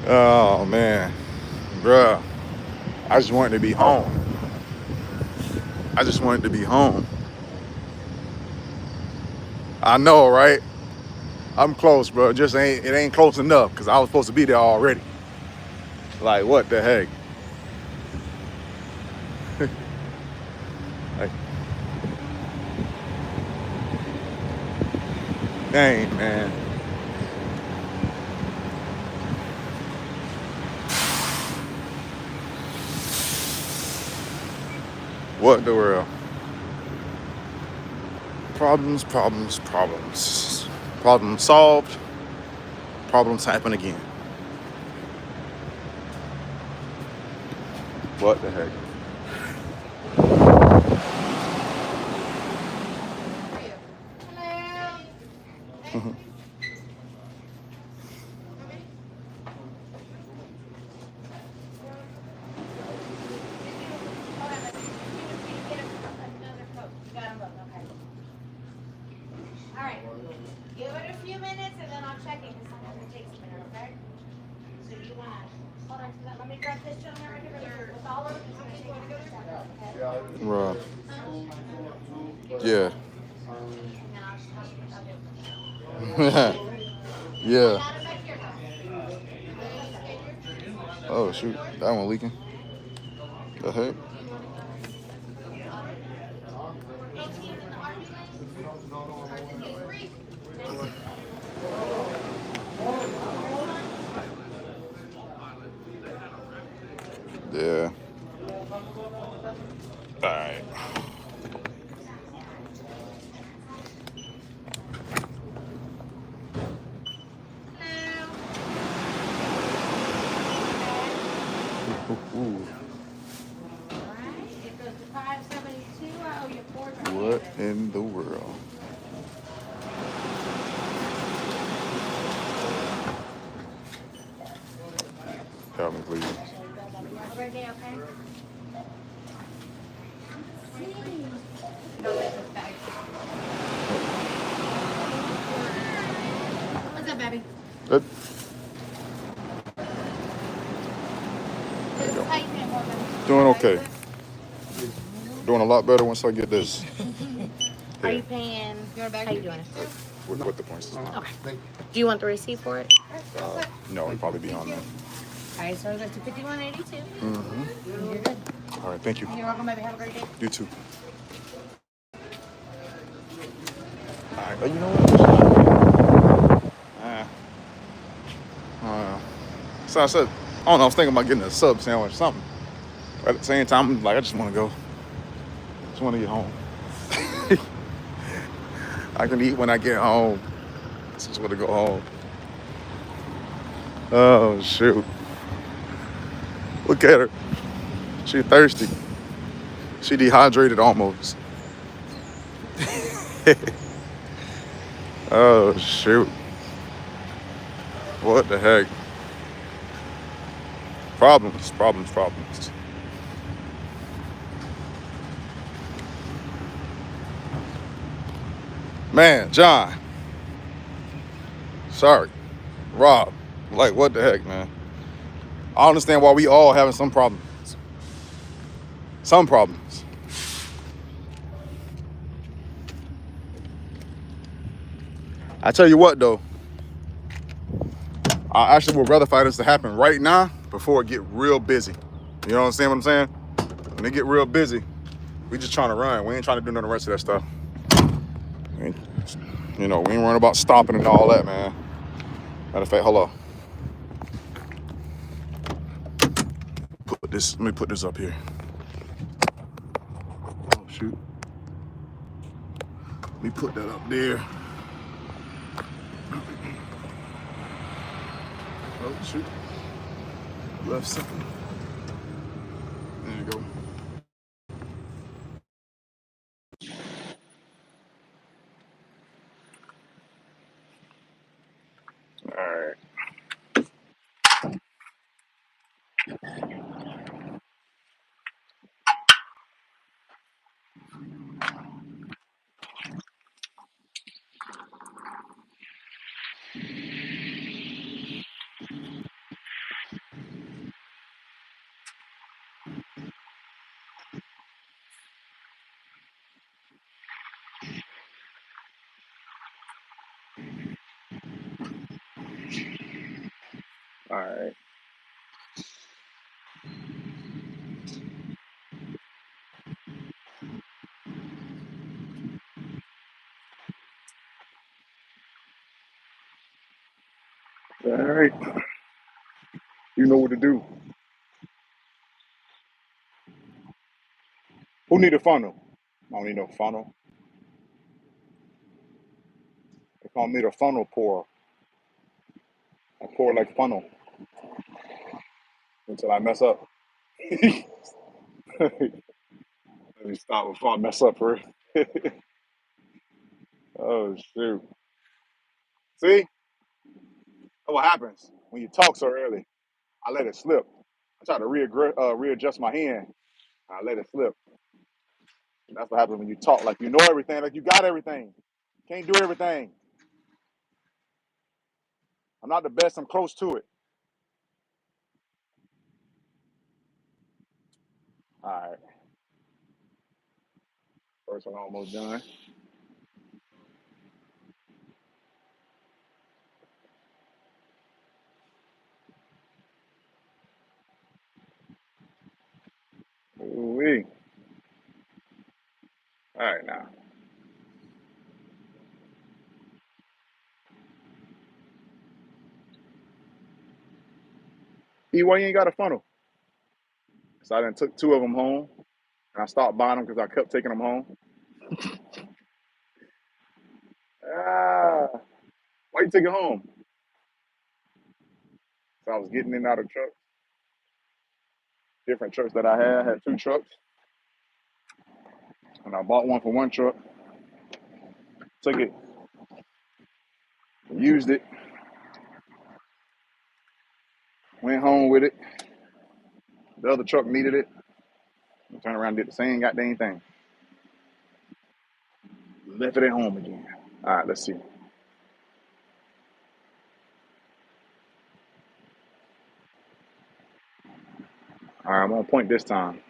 Oh man, bruh, I just wanted to be home. I just wanted to be home. I know, right? I'm close, bro. It ain't close enough because I was supposed to be there already. Like, what the heck? Like, dang, man. What the world? Problems, problems, problems. Problem solved. Problems happen again. What the heck? Alright, give it a few minutes and then I'll check it because sometimes it takes a minute, okay? So you wanna, hold on to that, let me grab this gentleman right here with all of it. Right. Yeah. Yeah. Oh shoot, that one leaking. The heck? Yeah. All right. Ooh. It goes to 572. I owe you $4. What in the world? Help me, please. Every day, okay? What's up, baby? Good. Just tighten it more, baby. Doing okay. Doing a lot better once I get this. Are you paying? How you doing? With the points. Okay. Do you want the receipt for it? No, it'll probably be on there. All right, so it goes to 5182. Mm-hmm. You're good. All right, thank you. You're welcome, baby. Have a great day. You too. All right, you know what? So I said, I don't know, I was thinking about getting a sub sandwich or something. But at the same time, like, I just want to go. Just want to get home. I can eat when I get home. Just want to go home. Oh, shoot. Look at her. She thirsty. She dehydrated almost. Oh, shoot. What the heck? Problems, problems, problems. Man, John. Sorry. Rob. Like, what the heck, man? I understand why we all having some problems. Some problems. I tell you what, though. I actually would rather fight this to happen right now before it get real busy. You know what I'm saying? When it get real busy, we just trying to run. We ain't trying to do none of the rest of that stuff. You know, we ain't worrying about stopping and all that, man. Matter of fact, hold on. Let me put this up here. Oh, shoot. Let me put that up there. Oh, shoot. Left something. There you go. All right. All right. All right. You know what to do. Who need a funnel? I don't need no funnel. They call me the funnel pour. I pour like funnel until I mess up. Let me stop before I mess up first. Oh shoot! See, that's what happens when you talk so early. I let it slip. I try to readjust my hand. I let it slip. That's what happens when you talk like you know everything, like you got everything. Can't do everything. I'm not the best. I'm close to it. All right. First one almost done. Ooh-wee. All right now. E, why you ain't got a funnel? So I then took two of them home, and I stopped buying them because I kept taking them home. Ah, why you take it home? So I was getting in and out of trucks. Different trucks that I had two trucks, and I bought one for one truck. Took it, used it, went home with it. The other truck needed it. I turned around and did the same goddamn thing. Left it at home again. All right, let's see. All right, I'm on point this time.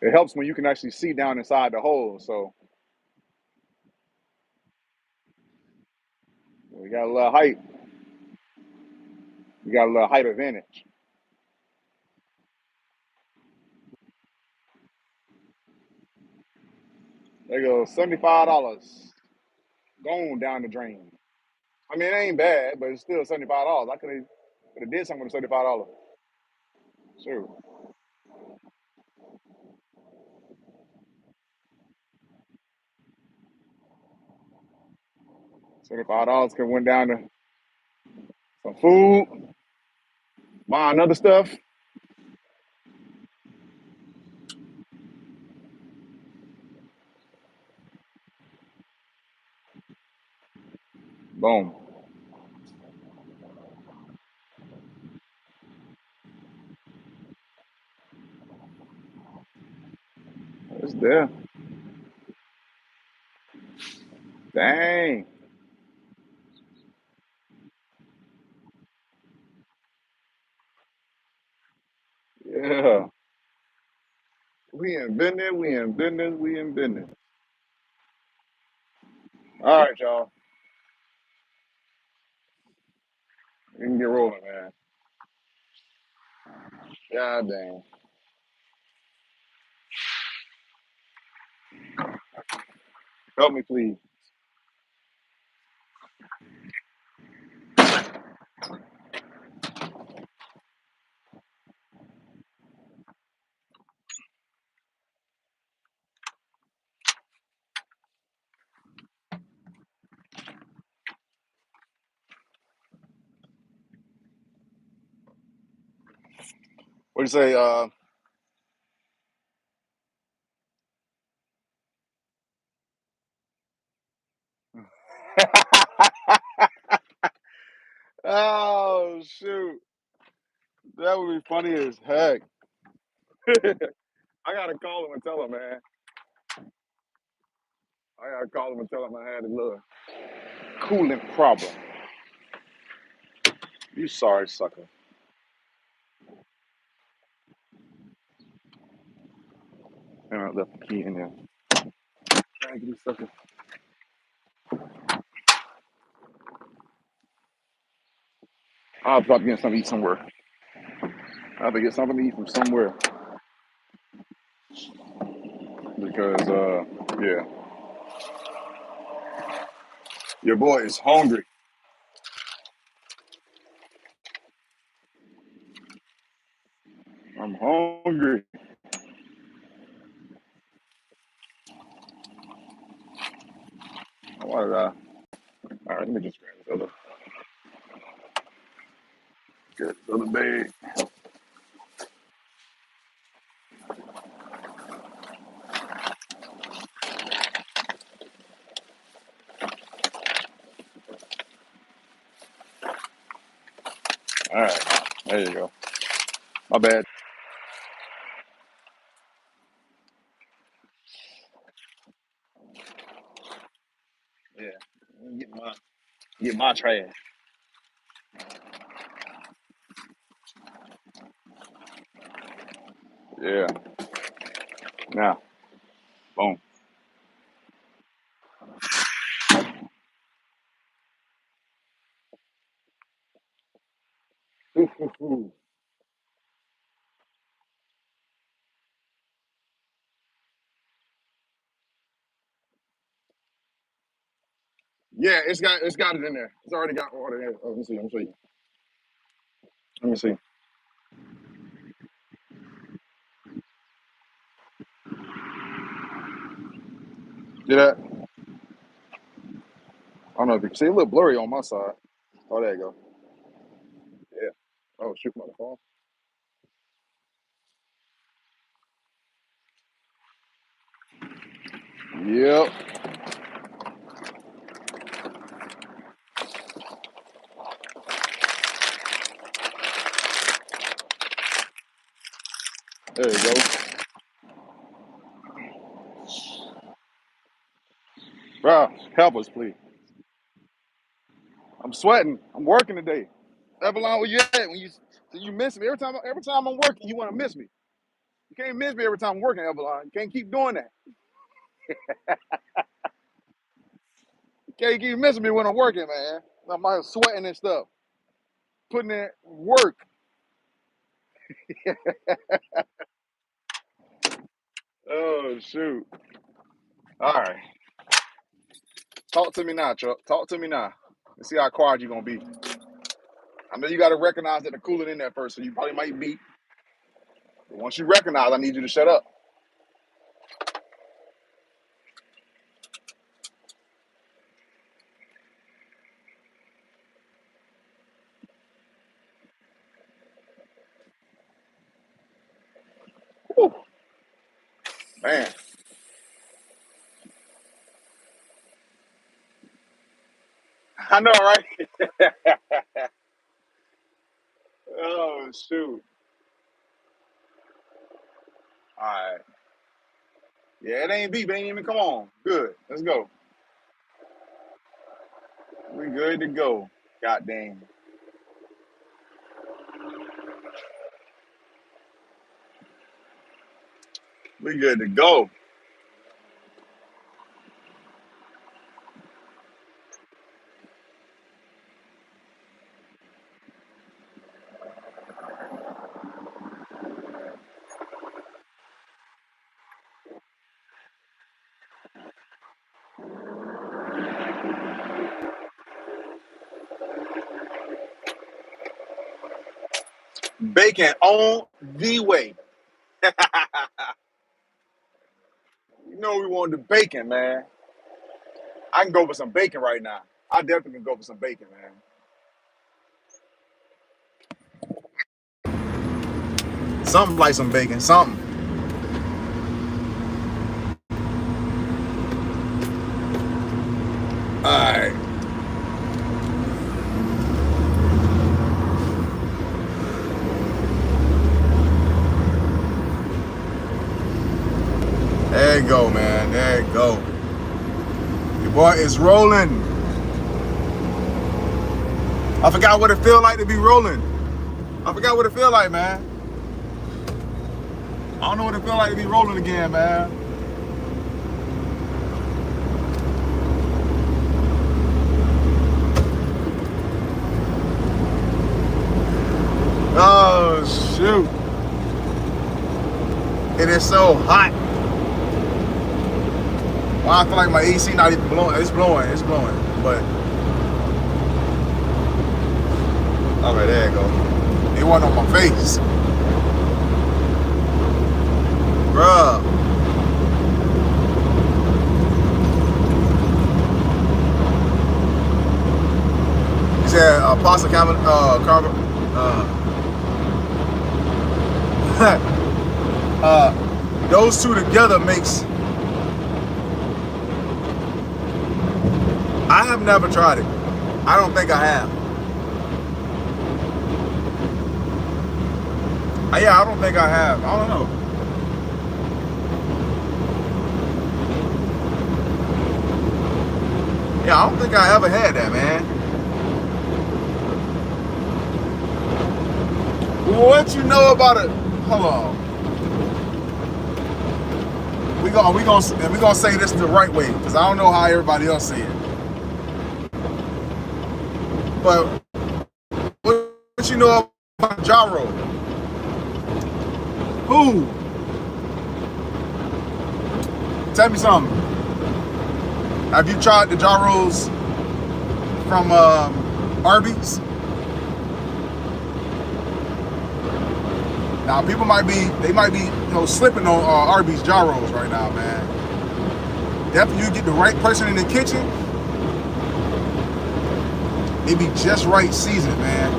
It helps when you can actually see down inside the hole. So we got a little height. We got a little height advantage. There goes $75 gone down the drain. I mean, it ain't bad, but it's still $75. I could have did something with $75. Sure. $75 could went down to some food, buying other stuff. Boom. It's there. Dang. Yeah. We in business. We in business. We in business. All right, y'all. We can get rolling, man. God damn. Help me, please. What'd you say? Oh shoot, that would be funny as heck. I gotta call him and tell him, man. I gotta call him and tell him I had a little coolant problem. You sorry, sucker. And I left the key in there. Raggedy sucker. I'll probably get something to eat somewhere. I have to get something to eat from somewhere because, yeah, your boy is hungry. I'm hungry. Why did I? All right, let me just grab this other bag. All right, there you go. My bad. Yeah, get my trash. Yeah. Now, boom. Ooh, ooh, ooh. Yeah, it's got it in there. It's already got water in it. Oh, let me see. Let me show you. Let me see. See that? I don't know if you can see, a little blurry on my side. Oh, there you go. Yeah. Oh shoot, my phone. Yep. There you go. Bro, help us, please. I'm sweating. I'm working today. Evelyn, where you at? You miss me every time I'm working, you want to miss me. You can't miss me every time I'm working, Evelyn. You can't keep doing that. You can't keep missing me when I'm working, man. I'm out sweating and stuff, putting in work. Oh shoot! All right, talk to me now, Chuck. Talk to me now. Let's see how quiet you gonna be. I know you got to recognize that the coolant in there first, so you probably might be. But once you recognize, I need you to shut up. Whew, man, I know, right? Oh shoot! All right. Yeah, it ain't beep. It ain't even come on. Good. Let's go. We good to go. God dang. We good to go. Bacon on the way. You know we wanted the bacon, man. I can go for some bacon right now. I definitely can go for some bacon, man. Something like some bacon, something. All right. There you go, man. There you go. Your boy is rolling. I forgot what it feel like to be rolling. I forgot what it feel like, man. I don't know what it feel like to be rolling again, man. Oh, shoot. It is so hot. Well, I feel like my AC not even blowing. It's blowing, but okay, there you go. It wasn't on my face. Bruh. He said pasta carbon those two together makes. I have never tried it. I don't think I have. Yeah, I don't think I have. I don't know. Yeah, I don't think I ever had that, man. What you know about it? Hold on. We gonna say this the right way, because I don't know how everybody else say it. But what you know about gyro? Who? Tell me something. Have you tried the gyros from Arby's? Now people might be slipping on Arby's gyros right now, man. Definitely, you get the right person in the kitchen, it be just right seasoned, man.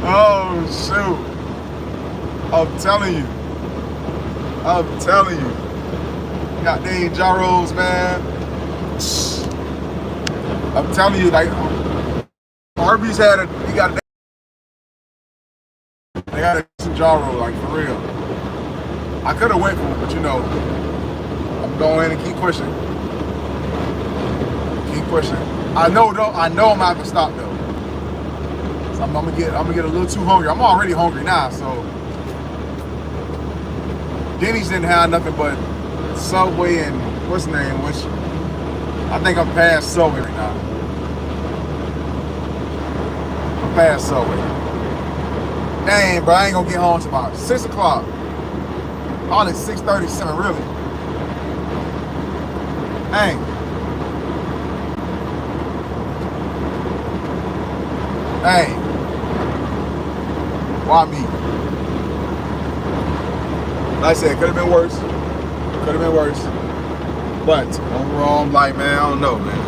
Oh shoot! I'm telling you. Got dang gyros, man. I'm telling you, like Arby's had they got some gyro, like for real. I could have went for it, but you know, I'm going and keep pushing. I know I'm gonna have to stop though. So I'm gonna get a little too hungry. I'm already hungry now, so Denny's didn't have nothing but Subway and what's the name, which I think I'm past Subway right now. I'm past Subway. Dang, bro, I ain't gonna get home till about 6 o'clock. Oh, it's 6:37, really. Dang. Why me? Like I said, could have been worse. But overall, I'm like, man, I don't know, man.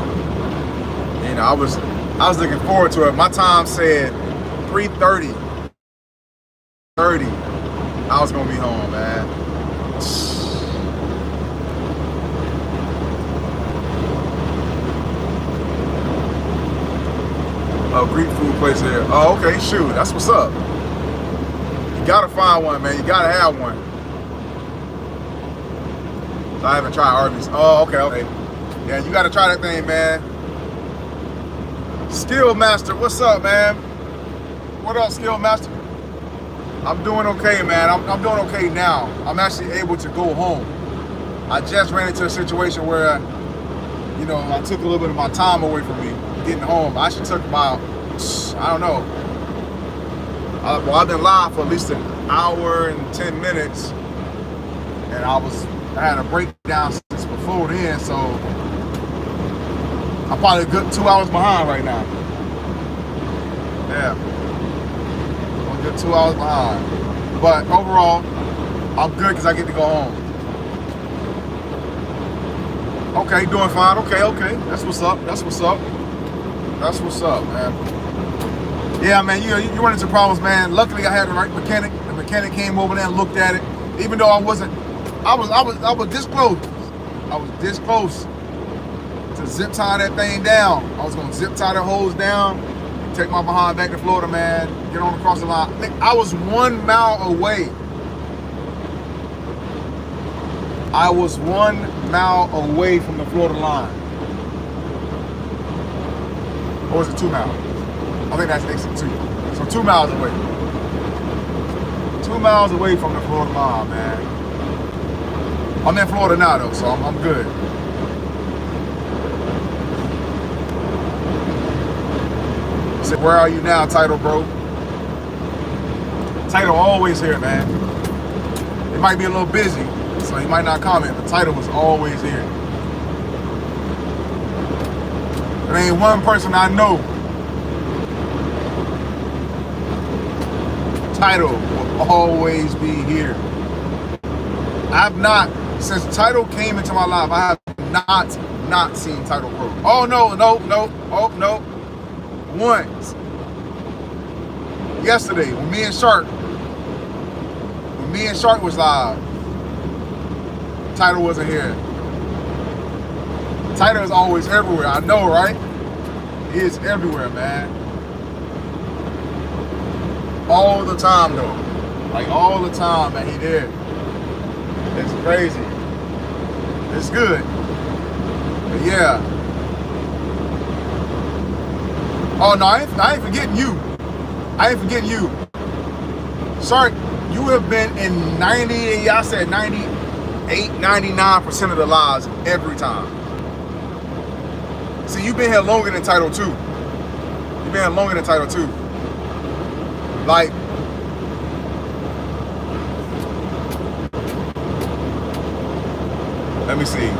You know, I was looking forward to it. My time said 3:30. I was gonna be home, man. Oh, Greek food place here. Oh, okay, shoot, that's what's up. You gotta find one, man. You gotta have one. So I haven't tried Arby's. Oh, okay. Yeah, you gotta try that thing, man. Skill Master, what's up, man? What up, Skill Master? I'm doing okay, man. I'm doing okay now. I'm actually able to go home. I just ran into a situation where, you know, I took a little bit of my time away from me getting home. I actually took about, I don't know. Well, I've been live for at least an hour and 10 minutes, and I had a breakdown since before then, so I'm probably a good 2 hours behind right now. Yeah. I'm a good 2 hours behind. But overall, I'm good because I get to go home. Okay, doing fine. Okay. That's what's up. That's what's up, man. Yeah, man, you run into problems, man. Luckily, I had the right mechanic. The mechanic came over there and looked at it. Even though I was this close. I was this close to zip tie that thing down. I was gonna zip tie the hose down, take my behind back to Florida, man. Get on across the line. I was 1 mile away. I was 1 mile away from the Florida line. Or was it 2 miles? I think that's exit 2. So 2 miles away. 2 miles away from the Florida line, man. I'm in Florida now, though, so I'm good. So where are you now, Title Bro? Title always here, man. It might be a little busy, so he might not comment, but Title was always here. There ain't one person I know. Title will always be here. I've not, since Title came into my life, I have not seen Title Pro. Oh, no. Oh, no. Once. Yesterday, when me and Shark was live, Title wasn't here. Title is always everywhere. I know, right? He is everywhere, man. All the time, though. Like, all the time, man, he did. It's crazy. It's good. But yeah. Oh, no, I ain't forgetting you. I ain't forgetting you. Sorry, you have been in 90, I said 98, 99% of the lives every time. See, you've been here longer than Title 2. You've been here longer than Title 2. Like, let me see.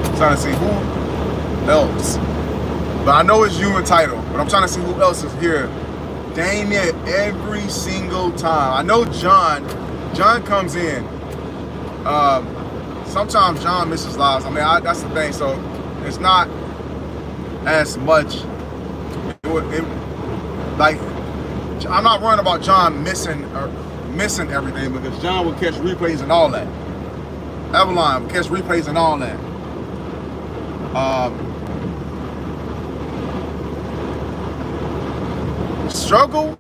I'm trying to see who else. But I know it's you and Title, but I'm trying to see who else is here. Dang it, every single time. I know John comes in. Sometimes John misses lives. I mean, that's the thing. So it's not as much. Like, I'm not worrying about John missing everything, because John will catch replays and all that. Eveline will catch replays and all that. Struggle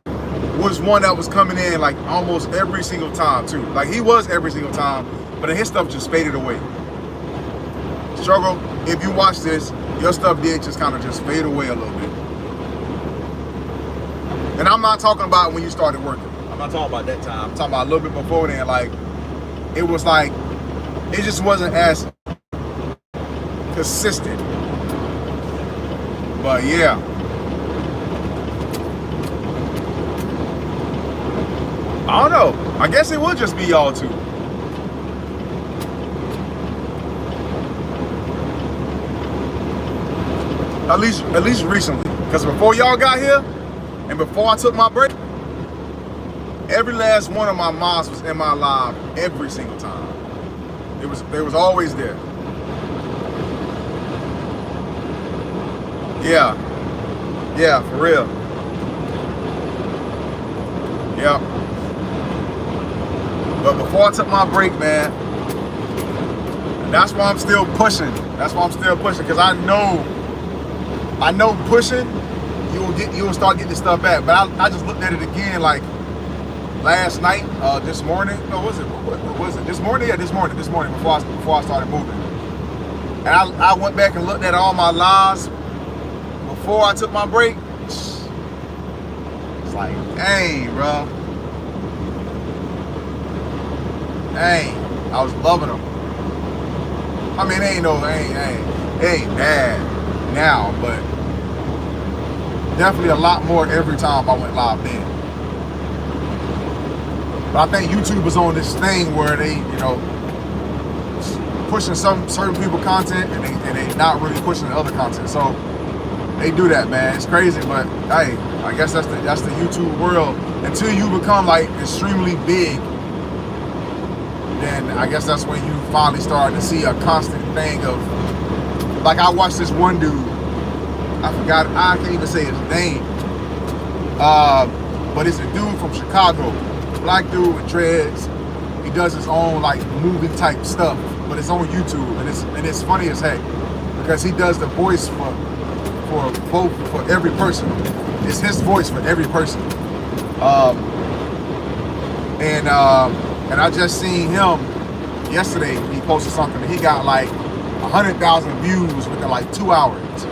was one that was coming in like almost every single time too. Like, he was every single time, but then his stuff just faded away. Struggle, if you watch this, your stuff did just kind of just fade away a little bit. And I'm not talking about when you started working. I'm not talking about that time. I'm talking about a little bit before then. Like, it was like, it just wasn't as consistent. But yeah. I don't know. I guess it would just be y'all two. At least recently. Because before y'all got here, and before I took my break, every last one of my moms was in my live every single time. They was always there. Yeah. Yeah, for real. Yeah. But before I took my break, man, that's why I'm still pushing. That's why I'm still pushing, because I know pushing, you will start getting this stuff back. But I just looked at it again, like last night, this morning. No, what was it? This morning? Yeah, this morning before I started moving. And I went back and looked at all my lives before I took my break. It's like, dang, bro. Dang, I was loving them. I mean, it ain't bad now, but definitely a lot more every time I went live then. But I think YouTube was on this thing where they, pushing some certain people content and they not really pushing the other content. So they do that, man. It's crazy, but hey, I guess that's the YouTube world. Until you become like extremely big, then I guess that's when you finally start to see a constant thing of, like I watched this one dude, I can't even say his name, but it's a dude from Chicago, black dude with dreads. He does his own like movie type stuff, but it's on YouTube, and it's funny as heck because he does the voice for every person. It's his voice for every person. And I just seen him yesterday. He posted something, and he got like 100,000 views within like 2 hours.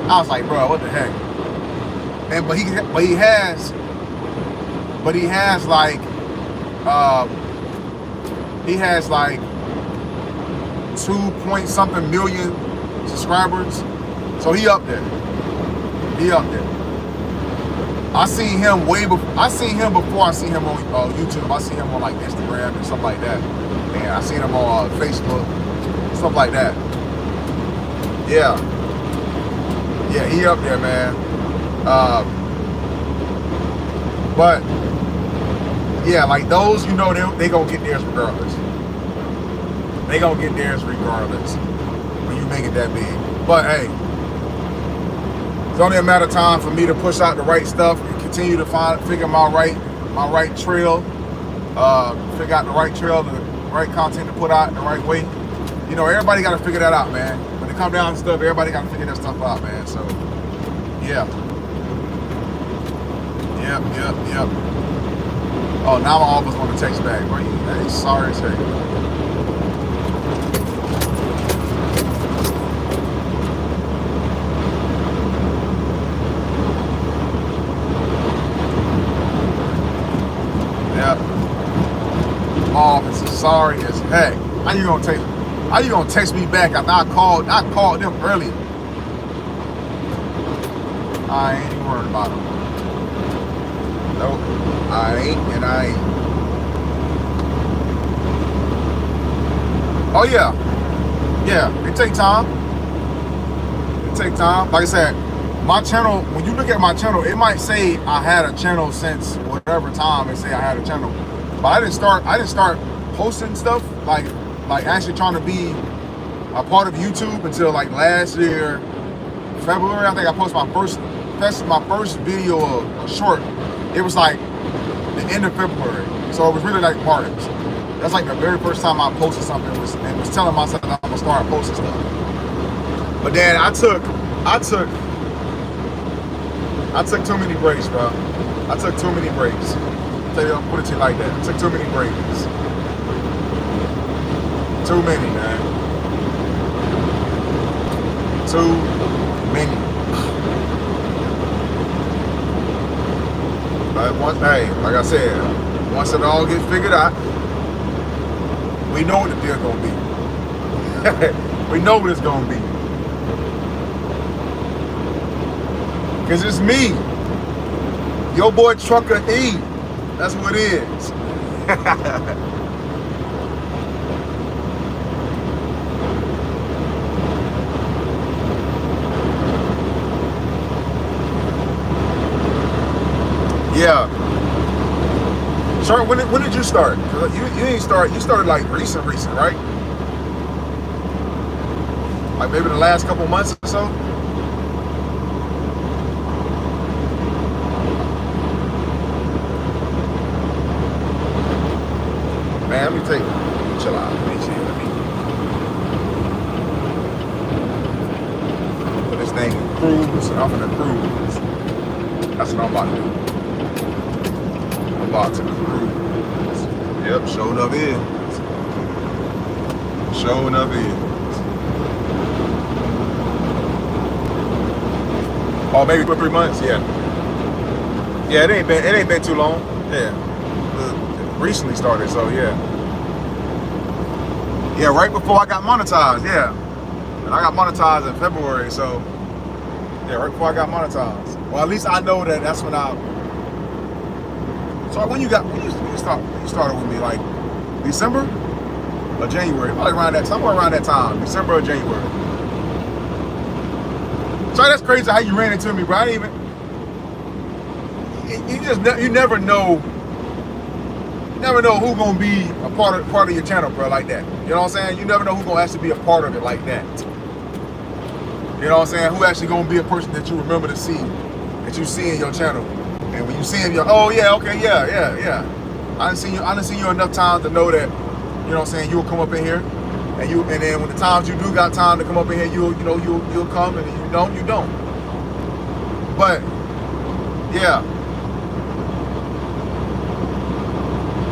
I was like, bro, what the heck? And but he has like 2-point-something million subscribers. So he up there. I seen him before I seen him on YouTube. I seen him on like Instagram and stuff like that. And I seen him on Facebook, stuff like that. Yeah, he up there, man. But yeah, like those, you know, they gonna get theirs regardless. They gonna get theirs regardless when you make it that big. But hey, it's only a matter of time for me to push out the right stuff and continue to figure my right trail, figure out the right trail, the right content to put out in the right way. You know, everybody got to figure that out, man. When it comes down to stuff, everybody got to figure that stuff out, man. So, yeah. Yep. Oh, now I almost want to text back, bro. Hey, sorry as heck. Officer, sorry as heck. How you gonna text me back after I called them earlier? I ain't even worried about them. Nope, I ain't. Oh yeah, it take time. Like I said, my channel, when you look at my channel, it might say I had a channel since whatever time it say I had a channel. But I didn't start posting stuff like actually trying to be a part of YouTube until like last year, February. I think I posted my first video, a short. It was like the end of February, so it was really like March. That's like the very first time I posted something and was telling myself that I'm gonna start posting stuff. But then I took too many breaks, bro. I took too many breaks. I'll put it to you like that. I took too many breaks. Too many, man. Too many. But like I said, once it all gets figured out, we know what the deal's gonna be. We know what it's gonna be. Cause it's me, your boy Trucker E. That's what it is. Yeah. Sure. When did you start? You didn't start. You started like recent, right? Like maybe the last couple months or so. Man, let me chill out. Let me put this thing in cruise. I'm gonna cruise. That's what I'm about to do. I'm about to cruise. Yep, showing up is. Oh, maybe for 3 months. Yeah, it ain't been too long. Yeah. Recently started, so yeah, right before I got monetized, and I got monetized in February, so yeah, right before I got monetized. Well, at least I know that's when I. So when you started with me, like December or January, probably around that time, somewhere around that time, December or January. So that's crazy how you ran into me, bro. I didn't even. You never know. never know who gonna be a part of your channel, bro, like that. You know what I'm saying? You never know who gonna actually be a part of it like that. You know what I'm saying? Who actually gonna be a person that you remember to see, that you see in your channel. And when you see him, you're, oh yeah, okay, yeah. I done seen you enough times to know that, you know what I'm saying, you'll come up in here. And then when the times you do got time to come up in here, you'll come, and you don't. But yeah,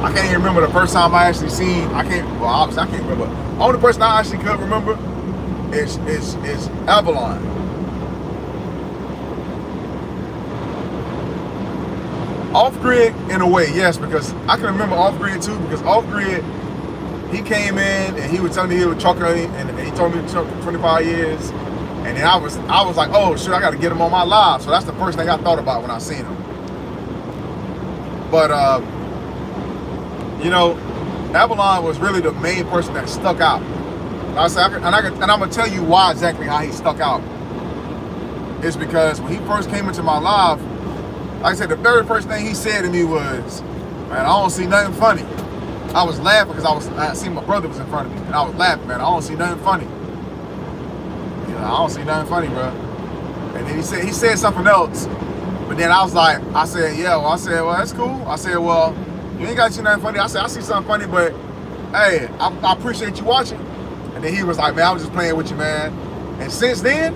I can't even remember the first time I actually seen. Obviously I can't remember. The only person I actually could remember is Avalon. Off grid in a way, yes, because I can remember off grid too. Because off grid, he came in and he was telling me he was a trucker, and he told me to truck for 25 years. And then I was like, oh shit, I got to get him on my live. So that's the first thing I thought about when I seen him. But you know, Avalon was really the main person that stuck out. I said, and I'm gonna tell you why exactly how he stuck out. It's because when he first came into my live, like I said, the very first thing he said to me was, man, I don't see nothing funny. I was laughing because I seen my brother was in front of me, and I was laughing, man. I don't see nothing funny. You know, I don't see nothing funny, bro. And then he said something else, but then I said, well, that's cool. I said, well, you ain't got to see nothing funny. I said, I see something funny, but hey, I appreciate you watching. And then he was like, man, I was just playing with you, man. And since then,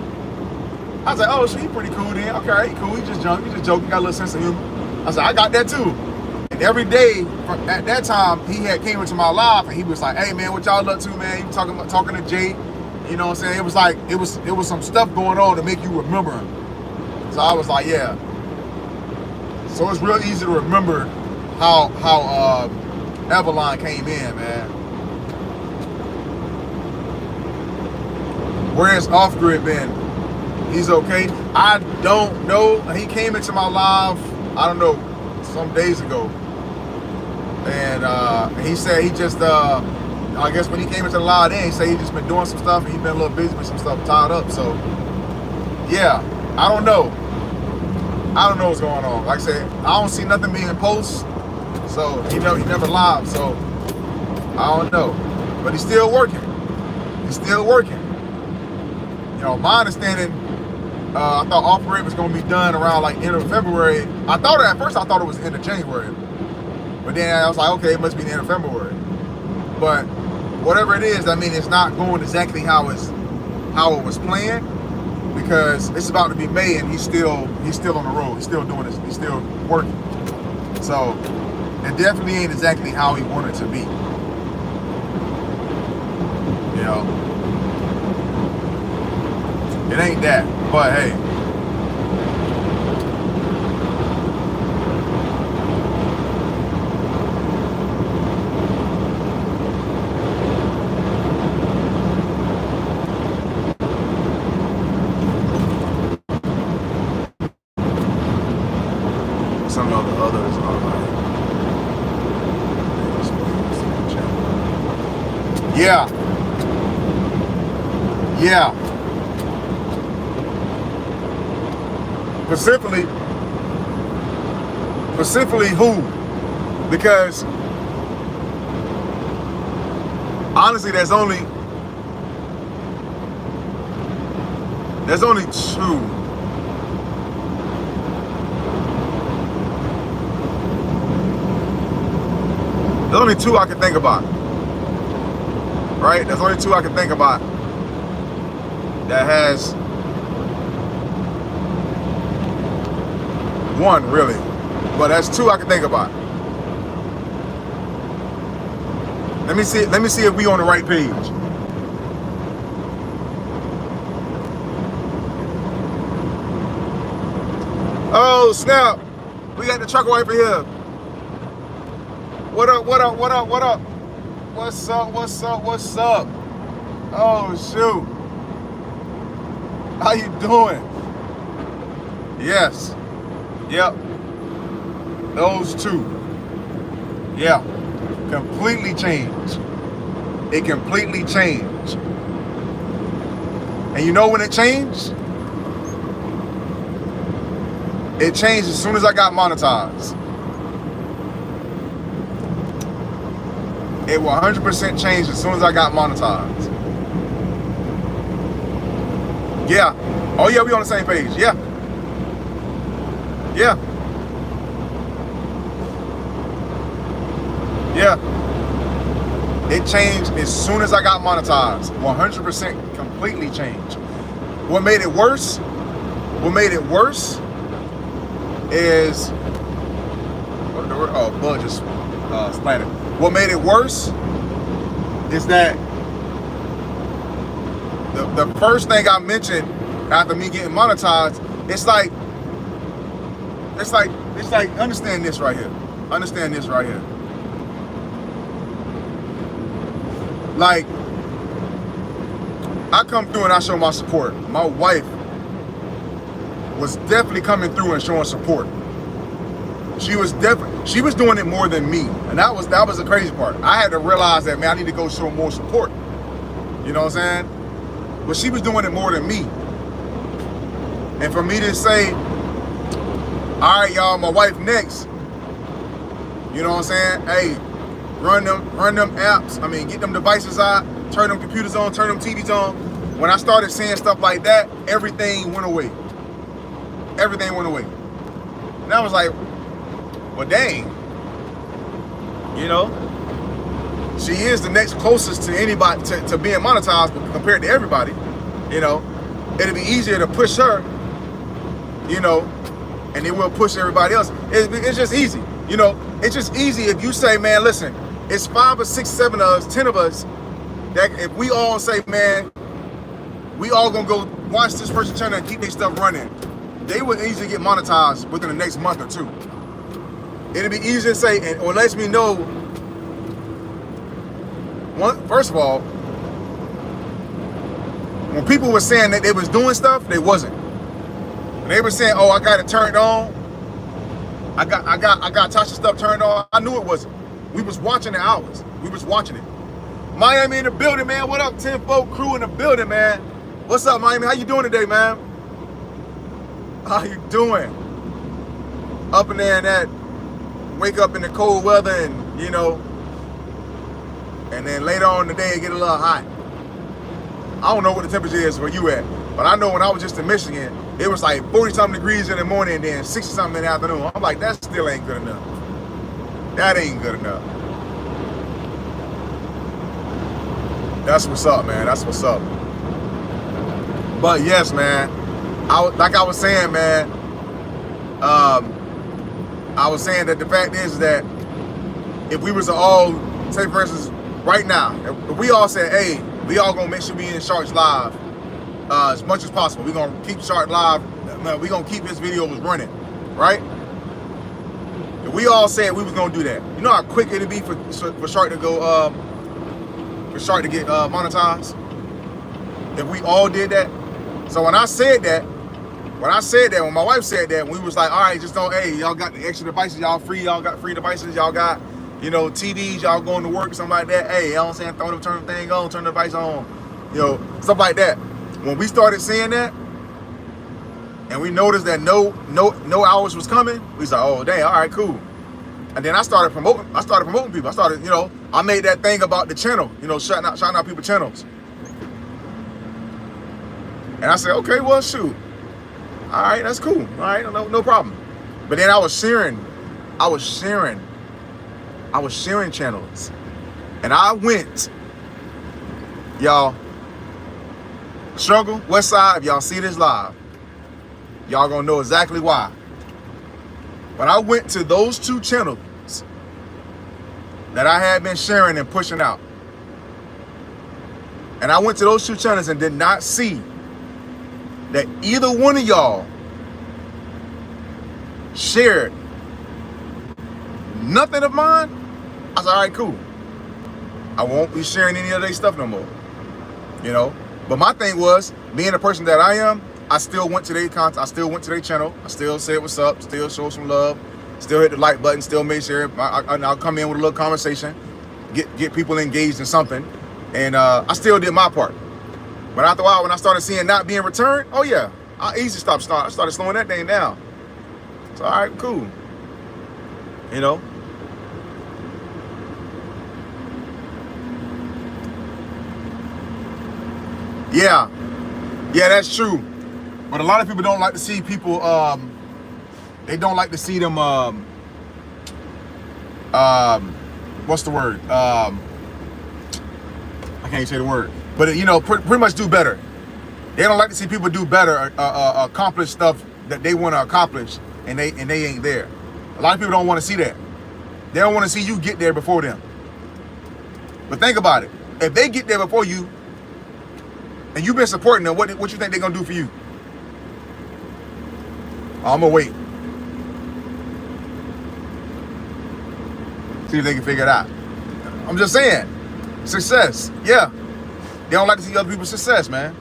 I was like, oh, so he pretty cool then. Okay, he cool. He just joking. He got a little sense of humor. I said, I got that too. And every day at that time, he had came into my live and he was like, hey man, what y'all up to, man? He was talking to Jay. You know what I'm saying? It was like it was some stuff going on to make you remember him. So I was like, yeah. So it's real easy to remember how Avalon came in, man. Where's Off Grid been? He's okay. I don't know. He came into my live, I don't know, some days ago. And he said he just, I guess when he came into the live then, he said he just been doing some stuff and he's been a little busy with some stuff tied up. So, yeah, I don't know. I don't know what's going on. Like I said, I don't see nothing being posted. So, he never live. So, I don't know. But he's still working. He's still working. You know, my understanding, I thought Off Grid was going to be done around like end of February. At first I thought it was end of January. But then I was like, okay, it must be the end of February. But whatever it is, I mean, it's not going exactly how it was planned, because it's about to be May and he's still on the road. He's still doing this. He's still working. So it definitely ain't exactly how he wanted it to be. You know, it ain't that. But hey. Some of the others are like, yeah. Specifically who? Because honestly, there's only two. There's only two I can think about. Right? There's only two I can think about that has one, really. But that's two I can think about. Let me see if we on the right page. Oh snap. We got the truck wiper here. What up? What's up? Oh shoot. How you doing? Yes. Yep. Those two. Yeah. Completely changed. It completely changed. And you know when it changed? It changed as soon as I got monetized. It will 100% change as soon as I got monetized. Yeah. Oh yeah, we on the same page. Yeah. Yeah. Yeah. It changed as soon as I got monetized. 100% completely changed. What made it worse? What made it worse is bug just splattered. What made it worse is that the first thing I mentioned after me getting monetized, it's like understand this right here. Understand this right here. Like, I come through and I show my support. My wife was definitely coming through and showing support. She was doing it more than me. And that was the crazy part. I had to realize that, man, I need to go show more support. You know what I'm saying? But she was doing it more than me. And for me to say, all right, y'all, my wife next. You know what I'm saying? Hey, run them apps. I mean, get them devices out, turn them computers on, turn them TVs on. When I started saying stuff like that, everything went away. Everything went away. And I was like, well, dang. You know, she is the next closest to anybody to being monetized compared to everybody. You know, it'd be easier to push her, you know, and then we'll push everybody else. It's just easy. You know, it's just easy if you say, man, listen, it's 5 or 6, 7 of us, 10 of us, that if we all say, man, we all gonna go watch this person's channel and keep their stuff running, they would easily get monetized within the next month or two. It'd be easier to say, and it lets me know, first of all, when people were saying that they was doing stuff, they wasn't. When they were saying, oh, I got it turned on, I got Tasha's stuff turned on, I knew it wasn't. We was watching the hours. We was watching it. Miami in the building, man. What up, 10-4 crew in the building, man? What's up, Miami? How you doing today, man? How you doing? Up in there in that, wake up in the cold weather and, you know, and then later on in the day it get a little hot. I don't know what the temperature is where you at, but I know when I was just in Michigan, it was like 40-something degrees in the morning and then 60-something in the afternoon. I'm like, that still ain't good enough. That ain't good enough. That's what's up, man. That's what's up. But yes, man. Like I was saying, man. I was saying that the fact is that if we was to all, say for instance, right now, if we all said, hey, we all gonna make sure we in Sharks Live as much as possible. We're gonna keep Shark Live. We're gonna keep this video running, right? If we all said we was gonna do that, you know how quick it'd be for Shark to go get monetized? If we all did that. So when I said that, when my wife said that, we was like, all right, just don't, hey, y'all got the extra devices, y'all got free devices, y'all got, you know, TVs, y'all going to work, something like that. Hey, you know what I'm saying, turn the thing on, turn the device on, you know, stuff like that. When we started seeing that, and we noticed that no hours was coming, we was like, oh dang, all right, cool. And then I started promoting people. I started, you know, I made that thing about the channel, you know, shouting out people's channels. And I said, okay, well, shoot. All right, that's cool. All right, no problem. But then I was sharing channels. And I went, y'all, Struggle, West Side, if y'all see this live, y'all gonna know exactly why. But I went to those 2 channels that I had been sharing and pushing out. And I went to those 2 channels and did not see that either one of y'all shared nothing of mine. I said, all right, cool. I won't be sharing any of their stuff no more. You know? But my thing was, being the person that I am, I still went to their content, I still went to their channel, I still said what's up, still show some love, still hit the like button, still made sure I'll come in with a little conversation, get people engaged in something, and I still did my part. But after a while, when I started seeing not being returned, oh yeah, I easily started slowing that thing down. So all right, cool. You know. Yeah, yeah, that's true. But a lot of people don't like to see people. They don't like to see them. What's the word? I can't say the word. But you know, pretty much do better. They don't like to see people do better, accomplish stuff that they want to accomplish, and they ain't there. A lot of people don't want to see that. They don't want to see you get there before them. But think about it. If they get there before you, and you've been supporting them, what you think they're gonna do for you? I'm gonna wait. See if they can figure it out. I'm just saying, success. Yeah, they don't like to see other people's success, man.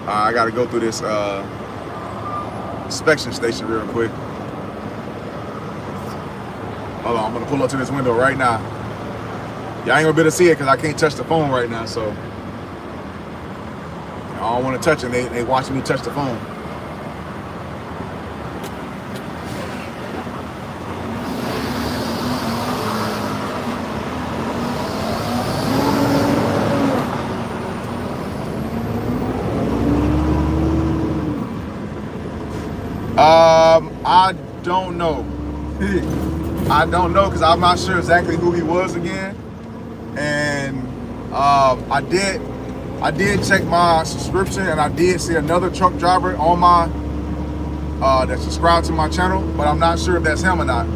I got to go through this inspection station real quick. Hold on, I'm gonna pull up to this window right now. Y'all ain't gonna be able to see it because I can't touch the phone right now, so I don't want to touch it. They watching me touch the phone. I don't know. I don't know because I'm not sure exactly who he was again. And I did check my subscription, and I did see another truck driver on my that subscribed to my channel, but I'm not sure if that's him or not.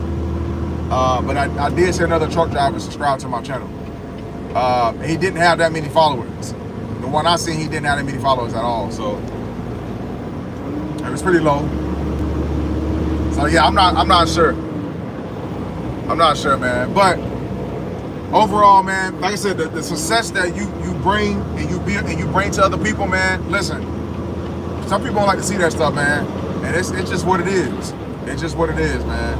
But I did see another truck driver subscribe to my channel. He didn't have that many followers. The one I seen, he didn't have that many followers at all. So it was pretty low. So yeah, I'm not sure. I'm not sure, man. But overall, man, like I said, the success that you bring and you bring to other people, man. Listen, some people don't like to see that stuff, man, and it's just what it is. It's just what it is, man.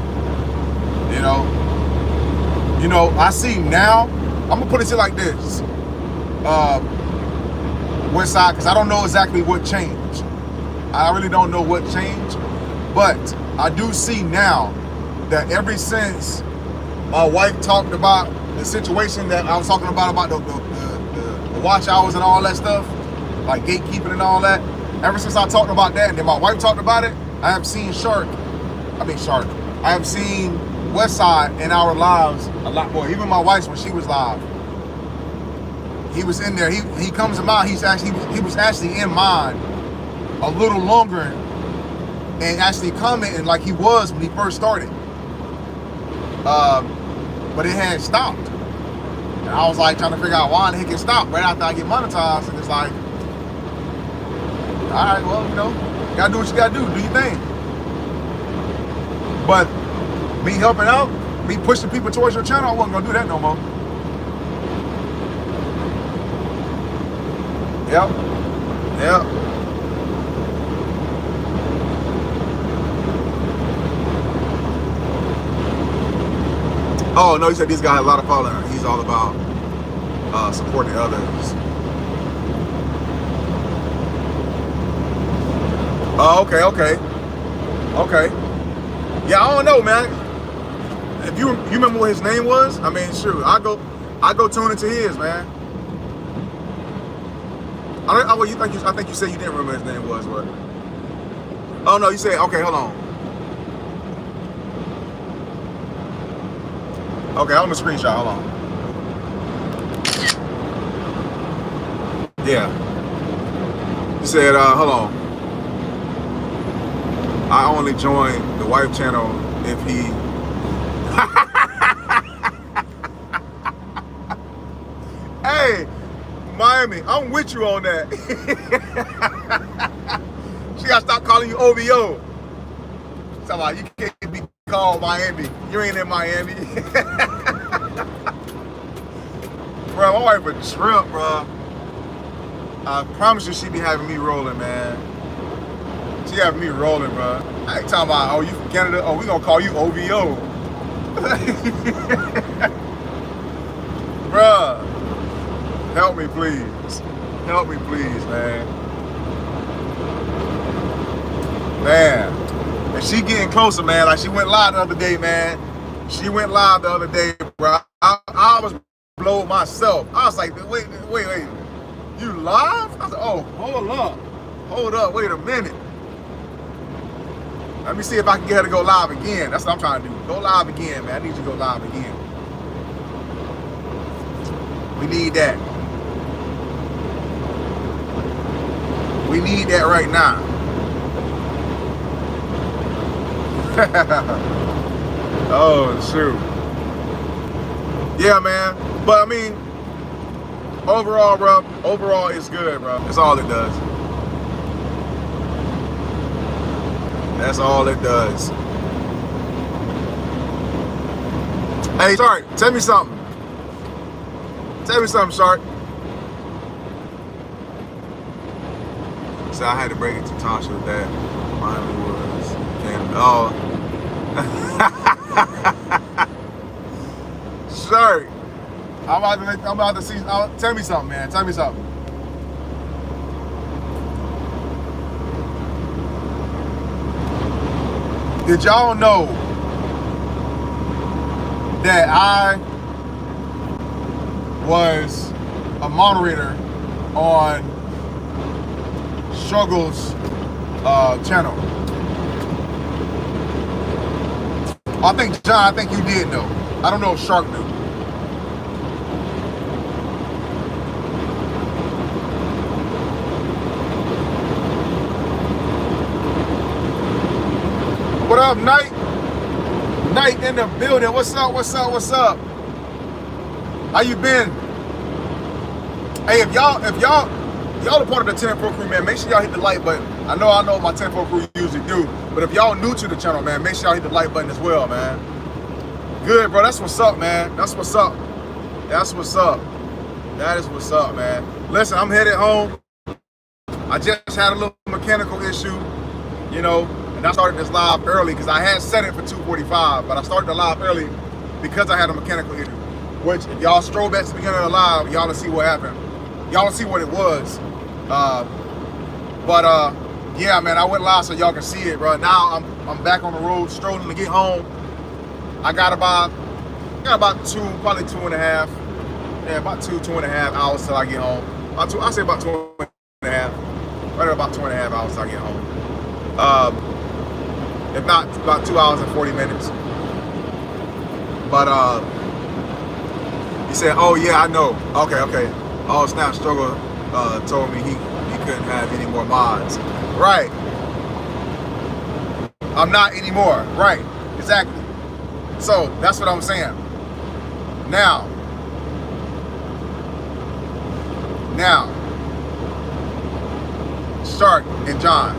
You know, I see now. I'm gonna put it to like this. West side, because I don't know exactly what changed. I really don't know what changed, but I do see now that ever since my wife talked about the situation that I was talking about the watch hours and all that stuff, like gatekeeping and all that. Ever since I talked about that, and then my wife talked about it, I have seen I have seen Westside in our lives a lot more. Even my wife's when she was live, he was in there. He comes to mind. He was actually in mine a little longer, and actually commenting like he was when he first started. But it had stopped. And I was like trying to figure out why the heck it stopped right after I get monetized. And it's like, all right, well, you know, you gotta do what you gotta do your thing. But me helping out, me pushing people towards your channel, I wasn't gonna do that no more. Yep. Oh, no, he said these guys have a lot of followers. He's all about supporting others. Oh, okay. Yeah, I don't know, man. If you remember what his name was, I mean, sure, I go tune into his, man. I think you said you didn't remember his name was, but oh no, you said okay. Hold on. Okay, I'm gonna screenshot. Hold on. Yeah. He said, hold on. I only join the wife channel if he. Hey, Miami, I'm with you on that. She gotta stop calling you OVO. Somebody, you can't be called Miami. You ain't in Miami. Bro, my wife a trip, bro. I promise you she be having me rolling, man. She having me rolling, bro. I ain't talking about, oh, you from Canada? Oh, we gonna call you OVO. Bruh, help me please. Help me please, man. Man. And she getting closer, man. Like she went live the other day, man. She went live the other day, bro. I was blown myself. I was like, wait, you live? I was like, oh, hold up, wait a minute. Let me see if I can get her to go live again. That's what I'm trying to do. Go live again, man. I need you to go live again. We need that. We need that right now. Oh, shoot. Yeah, man. But I mean, overall, bro, overall it's good, bro. That's all it does. That's all it does. Hey, Shark, tell me something. Tell me something, Shark. So I had to break it to Tasha that mine was oh. Shark, I'm about to see. Tell me something, man. Tell me something. Did y'all know that I was a moderator on Struggle's channel? I think, John, I think you did know. I don't know if Shark knew. What up, Knight? Knight in the building. What's up? What's up? What's up? How you been? Hey, if y'all are part of the 10 Pro crew, man, make sure y'all hit the like button. I know my 10 Pro crew usually do, but if y'all new to the channel, man, make sure y'all hit the like button as well, man. Good, bro. That's what's up, man. That's what's up. That's what's up. That is what's up, man. Listen, I'm headed home. I just had a little mechanical issue, you know. And I started this live early because I had set it for 2:45, but I started the live early because I had a mechanical issue. Which, if y'all stroll back to the beginning of the live, y'all will see what happened. Y'all will see what it was. Yeah, man, I went live so y'all can see it, bro. Now I'm back on the road, strolling to get home. I got about probably 2.5. Yeah, about 2.5 hours till I get home. I say about 2.5. Right at about 2.5 hours till I get home. If not, about 2 hours and 40 minutes. But he said, oh yeah, I know. Okay. Oh, Snap Struggle told me he couldn't have any more mods. Right. I'm not anymore. Right. Exactly. So that's what I'm saying. Now, Shark and John,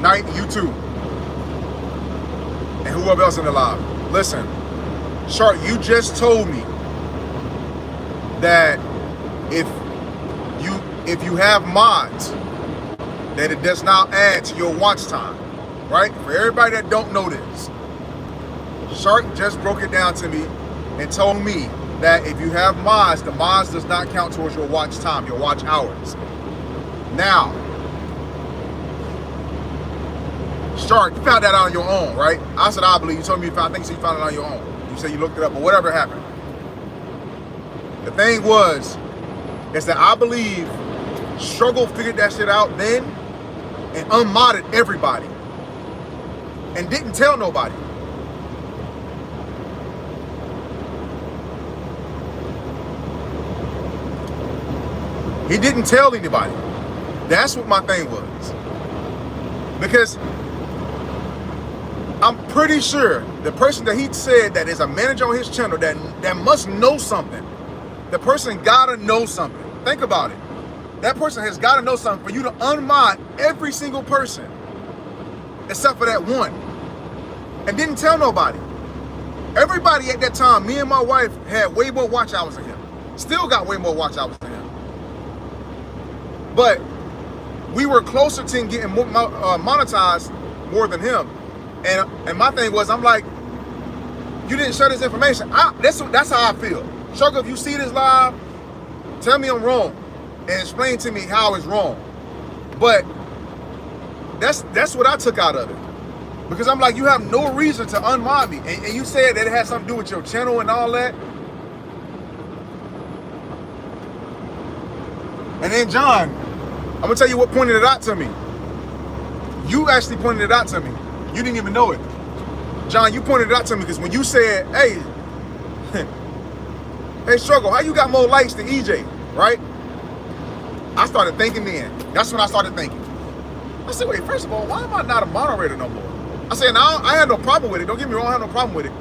Knight, you too. And whoever else in the live. Listen, Shark, you just told me that if you have mods, that it does not add to your watch time, right? For everybody that don't know this, Shark just broke it down to me and told me that if you have mods, the mods does not count towards your watch time, your watch hours. Now, Shark, you found that out on your own, right? I said I believe. You told me you found. I think you found it on your own. You said you looked it up, but whatever happened. The thing is that I believe Struggle figured that shit out then and unmodded everybody and didn't tell nobody. He didn't tell anybody. That's what my thing was. Because I'm pretty sure the person that he said that is a manager on his channel that must know something. The person gotta know something. Think about it. That person has gotta know something for you to unmod every single person except for that one. And didn't tell nobody. Everybody at that time, me and my wife, had way more watch hours than him. Still got way more watch hours than him. But we were closer to getting monetized more than him. And my thing was, I'm like, you didn't share this information. That's how I feel. Struggle, if you see this live, tell me I'm wrong and explain to me how it's wrong. But that's what I took out of it. Because I'm like, you have no reason to unmod me. And you said that it had something to do with your channel and all that. And then John, I'm gonna tell you what pointed it out to me. You actually pointed it out to me. You didn't even know it. John, you pointed it out to me because when you said, hey, hey, Struggle, how you got more likes than EJ, right? I started thinking then. That's when I started thinking. I said, wait, first of all, why am I not a moderator no more? I said, now I had no problem with it. Don't get me wrong, I had no problem with it.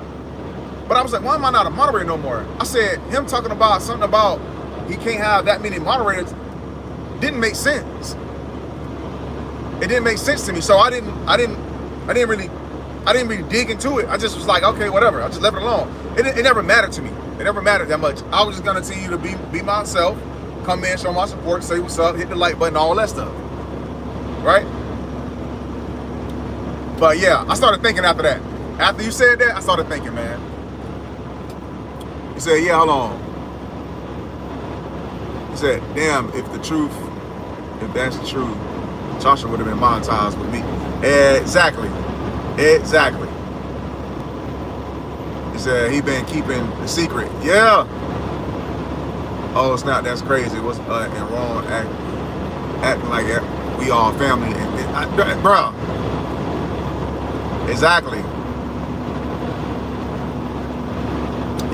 But I was like, why am I not a moderator no more? I said, him talking about something about he can't have that many moderators didn't make sense. It didn't make sense to me. So I didn't really dig into it. I just was like, okay, whatever. I just left it alone. It never mattered to me. It never mattered that much. I was just gonna continue to be myself, come in, show my support, say what's up, hit the like button, all that stuff. Right? But yeah, I started thinking after that. After you said that, I started thinking, man. He said, yeah, hold on. He said, damn, if that's the truth, Tasha would have been monetized with me. Exactly. He said he been keeping the secret. Yeah. Oh snap, that's crazy. What's and wrong acting like we all family. Bro. Exactly.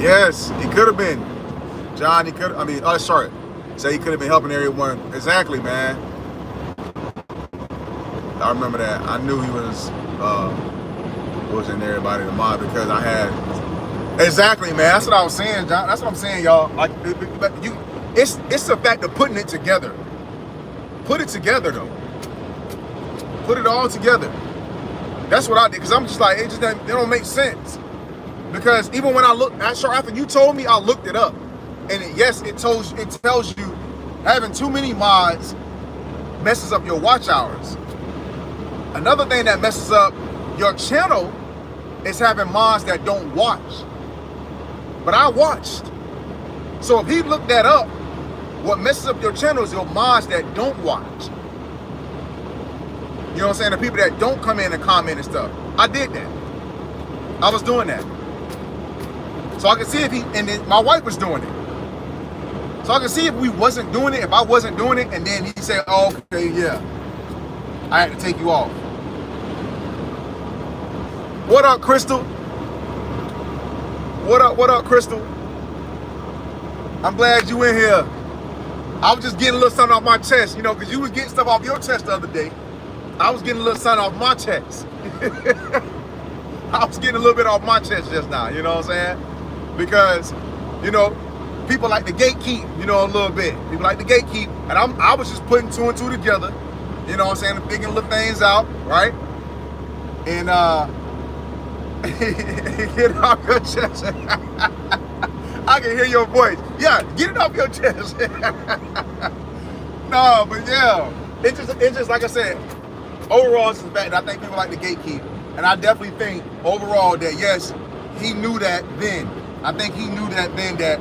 Yes, he could have been. John, sorry. Say he could have been helping everyone. Exactly, man. I remember that. I knew he was in everybody to mod because I had. Exactly, man. That's what I was saying, John. That's what I'm saying, y'all. Like, it's the fact of putting it together. Put it together, though. Put it all together. That's what I did, because I'm just like, it don't make sense. Because even when I looked, after you told me, I looked it up. And it tells you having too many mods messes up your watch hours. Another thing that messes up your channel is having mods that don't watch. But I watched. So if he looked that up, what messes up your channel is your mods that don't watch. You know what I'm saying? The people that don't come in and comment and stuff. I did that. I was doing that. So I could see and then my wife was doing it. So I could see if we wasn't doing it, if I wasn't doing it, and then he said, oh, okay, yeah. I had to take you off. What up, Crystal? What up, Crystal? I'm glad you in here. I was just getting a little something off my chest, because you was getting stuff off your chest the other day. I was getting a little something off my chest. I was getting a little bit off my chest just now, you know what I'm saying? Because, people like to gatekeep, a little bit. People like to gatekeep. And I was just putting two and two together, you know what I'm saying? Figuring little things out, right? And, get it off your chest. I can hear your voice. Yeah, get it off your chest. No, but yeah, it's just like I said, overall it's just bad. I think people like to gatekeep. And I definitely think overall that yes, he knew that then. I think he knew that then that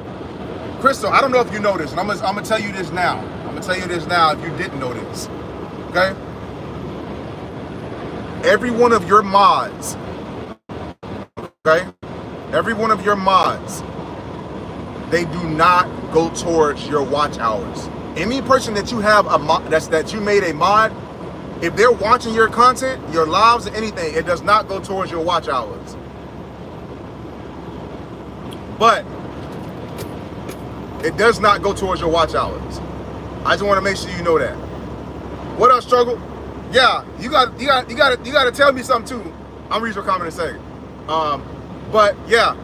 Crystal, I don't know if you know this, and I'm gonna tell you this now. I'm gonna tell you this now if you didn't know this. Okay? Every one of your mods, okay? Every one of your mods, they do not go towards your watch hours. Any person that you have a mod, that you made a mod, if they're watching your content, your lives, or anything, it does not go towards your watch hours. But it does not go towards your watch hours. I just want to make sure you know that. What else, Struggle? Yeah, you got to tell me something too. I'll read your comment in a second. But yeah,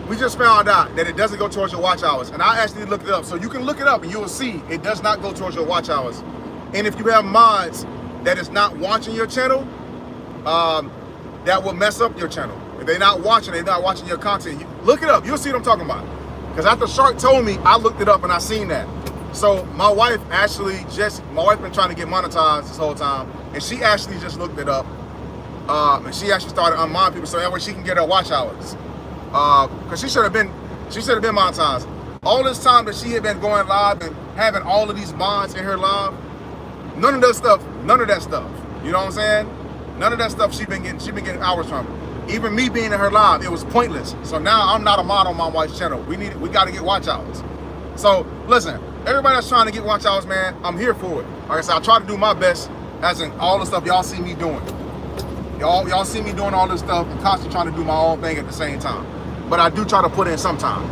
we just found out that it doesn't go towards your watch hours, and I actually looked it up. So you can look it up and you will see it does not go towards your watch hours. And if you have mods that is not watching your channel, that will mess up your channel. If they're not watching your content, look it up. You'll see what I'm talking about. Because after Shark told me, I looked it up and I seen that. So my wife been trying to get monetized this whole time, and she actually just looked it up. And she actually started unmodding people so that way she can get her watch hours. Because she should have been monetized. All this time that she had been going live and having all of these mods in her live, none of that stuff. You know what I'm saying? None of that stuff she been getting hours from. Even me being in her live, it was pointless. So now I'm not a mod on my wife's channel. We got to get watch hours. So listen, everybody that's trying to get watch hours, man, I'm here for it. Like I said, I try to do my best, as in all the stuff y'all see me doing. Y'all see me doing all this stuff and constantly trying to do my own thing at the same time. But I do try to put in some time,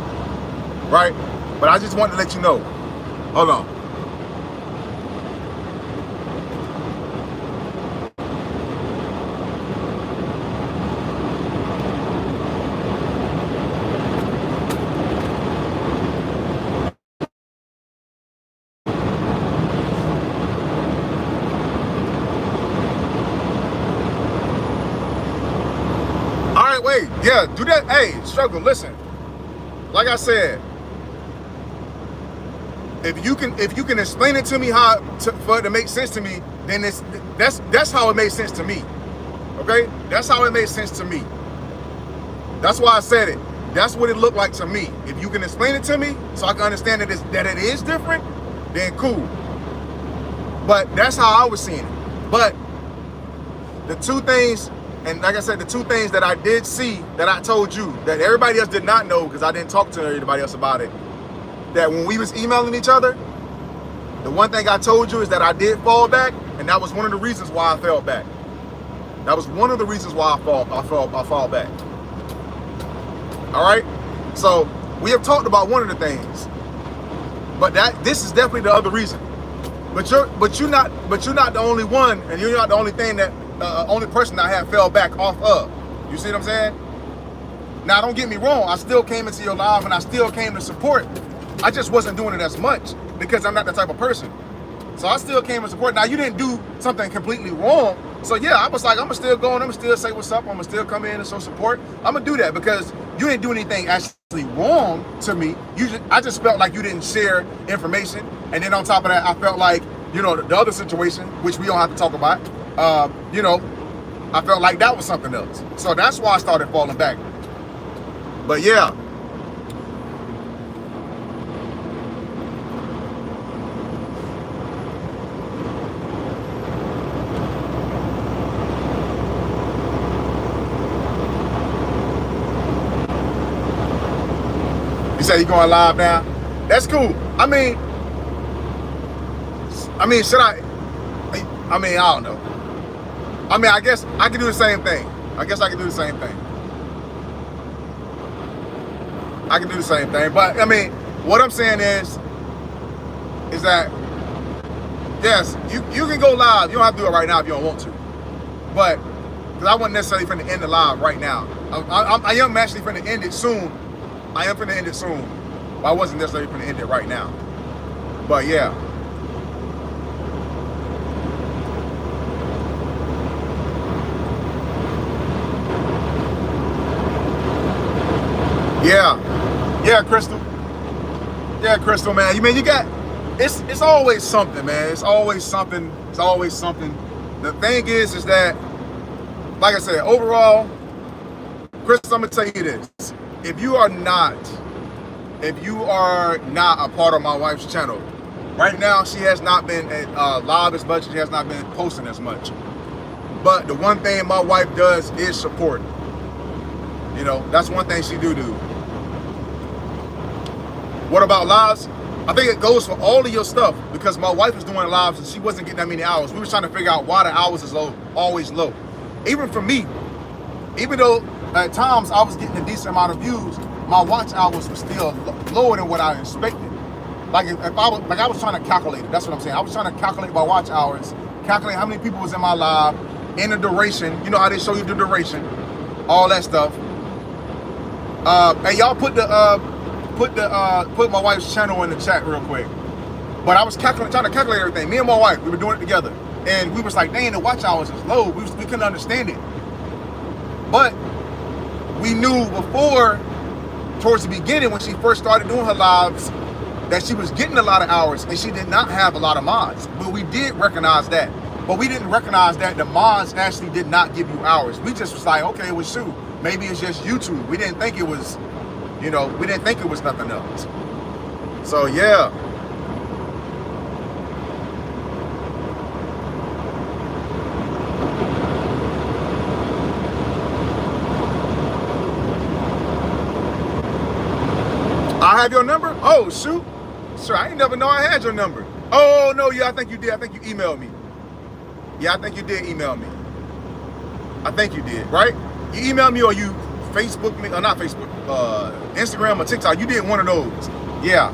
right? But I just wanted to let you know. Hold on. All right, wait. Yeah, do that. Hey, struggle. Listen. Like I said, if you can explain it to me for it to make sense to me, then that's how it makes sense to me. Okay? That's how it makes sense to me. That's why I said it. That's what it looked like to me. If you can explain it to me so I can understand that it is different, then cool. But that's how I was seeing it. But the two things, and like I said, the two things that I did see that I told you that everybody else did not know because I didn't talk to anybody else about it, that when we was emailing each other, the one thing I told you is that I did fall back, and that was one of the reasons why I fell back. That was one of the reasons why I fall back. All right? So we have talked about one of the things, but this is definitely the other reason. But you're not the only one, and you're not the only thing that only person I have fell back off of. You see what I'm saying? Now, don't get me wrong. I still came into your live and I still came to support. I just wasn't doing it as much because I'm not that type of person. So I still came to support. Now, you didn't do something completely wrong. So yeah, I was like, I'm gonna still go and I'm gonna still say what's up. I'm gonna still come in and show support. I'm gonna do that because you didn't do anything actually wrong to me. I just felt like you didn't share information. And then on top of that, I felt like, you know, the other situation, which we don't have to talk about, you know, I felt like that was something else. So that's why I started falling back. But yeah. You say you going live now? That's cool. I mean, should I don't know. I mean, I guess I can do the same thing. I can do the same thing. But I mean, what I'm saying is that yes, you can go live. You don't have to do it right now if you don't want to. But because I wasn't necessarily finna end the live right now. I am actually finna end it soon. I am finna end it soon. But I wasn't necessarily finna end it right now. But yeah. Yeah, Crystal. Yeah, Crystal, man. You got, it's always something, man. It's always something. The thing is that, like I said, overall, Crystal, I'm gonna tell you this. If you are not a part of my wife's channel, right now she has not been live as much, she has not been posting as much. But the one thing my wife does is support. You know, that's one thing she do. What about lives? I think it goes for all of your stuff because my wife was doing lives and she wasn't getting that many hours. We were trying to figure out why the hours is always low. Even for me, even though at times I was getting a decent amount of views, my watch hours were still lower than what I expected. Like if I was trying to calculate it. That's what I'm saying. I was trying to calculate my watch hours, calculate how many people was in my live, and the duration. You know how they show you the duration, all that stuff. And y'all put my wife's channel in the chat real quick. But I was trying to calculate everything. Me and my wife, we were doing it together, and we was like, dang, the watch hours is low. We couldn't understand it. But we knew before, towards the beginning, when she first started doing her lives, that she was getting a lot of hours and she did not have a lot of mods. But we did recognize that. But we didn't recognize that the mods actually did not give you hours. We just was like, okay, well, shoot, maybe it's just YouTube. We didn't think it was, you know, we didn't think it was nothing else. So yeah. I have your number? Oh, shoot. Sure, I ain't never know I had your number. Oh, no, yeah, I think you did. I think you emailed me. Yeah, I think you did email me. I think you did, right? You emailed me or you Facebook me, or not Facebook, Instagram or TikTok. You did one of those. Yeah.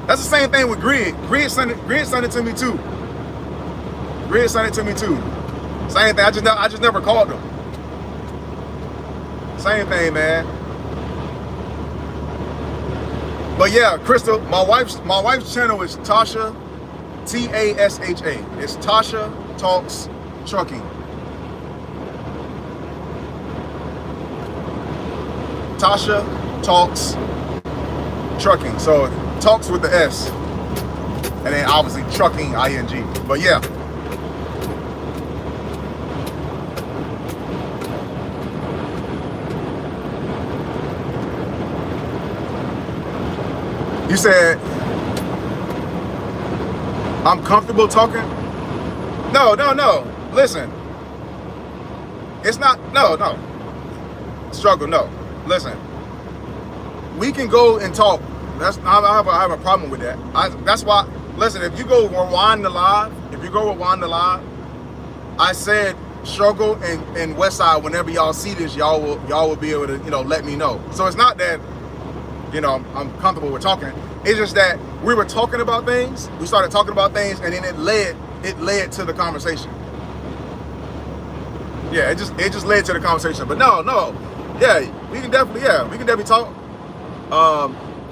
That's the same thing with Grid. Grid sent it to me too. Grid sent it to me too. Same thing. I just never called them. Same thing, man. But yeah, Crystal, my wife's channel is Tasha, Tasha. It's Tasha Talks Trucking. Tasha Talks Trucking. So talks with the S. And then obviously trucking, ing. But yeah. You said, I'm comfortable talking? No. Listen. It's not, no. Struggle, no. Listen. We can go and talk. I have a problem with that. That's why, listen, if you go rewind the live, I said struggle and Westside, whenever y'all see this, y'all will be able to, let me know. So it's not that, I'm comfortable with talking. It's just that we were talking about things. We started talking about things, and then it led to the conversation. Yeah, it just led to the conversation. But no, yeah, we can definitely talk.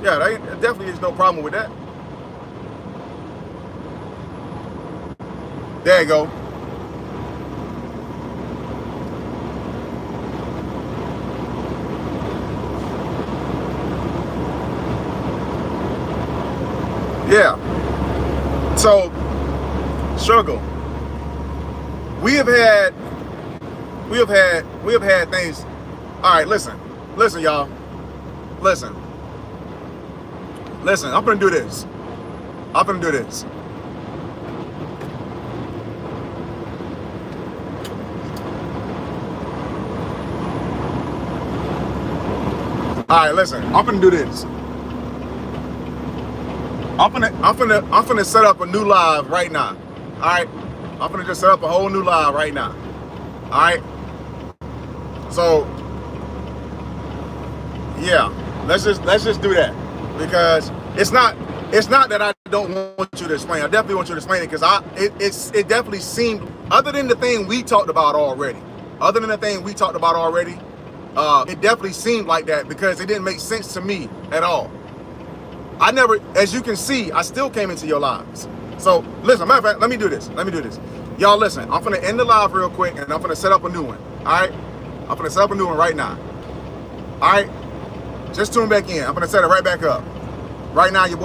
Yeah, there definitely is no problem with that. There you go. Yeah. So, struggle. We have had things. All right, listen, y'all. Listen. I'm gonna do this. All right, listen. I'm gonna do this. I'm gonna set up a new live right now. All right, I'm gonna just set up a whole new live right now. All right. So, yeah, let's just do that, because it's not that I don't want you to explain. I definitely want you to explain it, because it definitely seemed, other than the thing we talked about already, it definitely seemed like that, because it didn't make sense to me at all. I never, as you can see, I still came into your lives. So listen, matter of fact, let me do this. Y'all listen, I'm gonna end the live real quick, and I'm gonna set up a new one. All right? I'm gonna set up a new one right now. All right? Just tune back in. I'm gonna set it right back up. Right now, your boy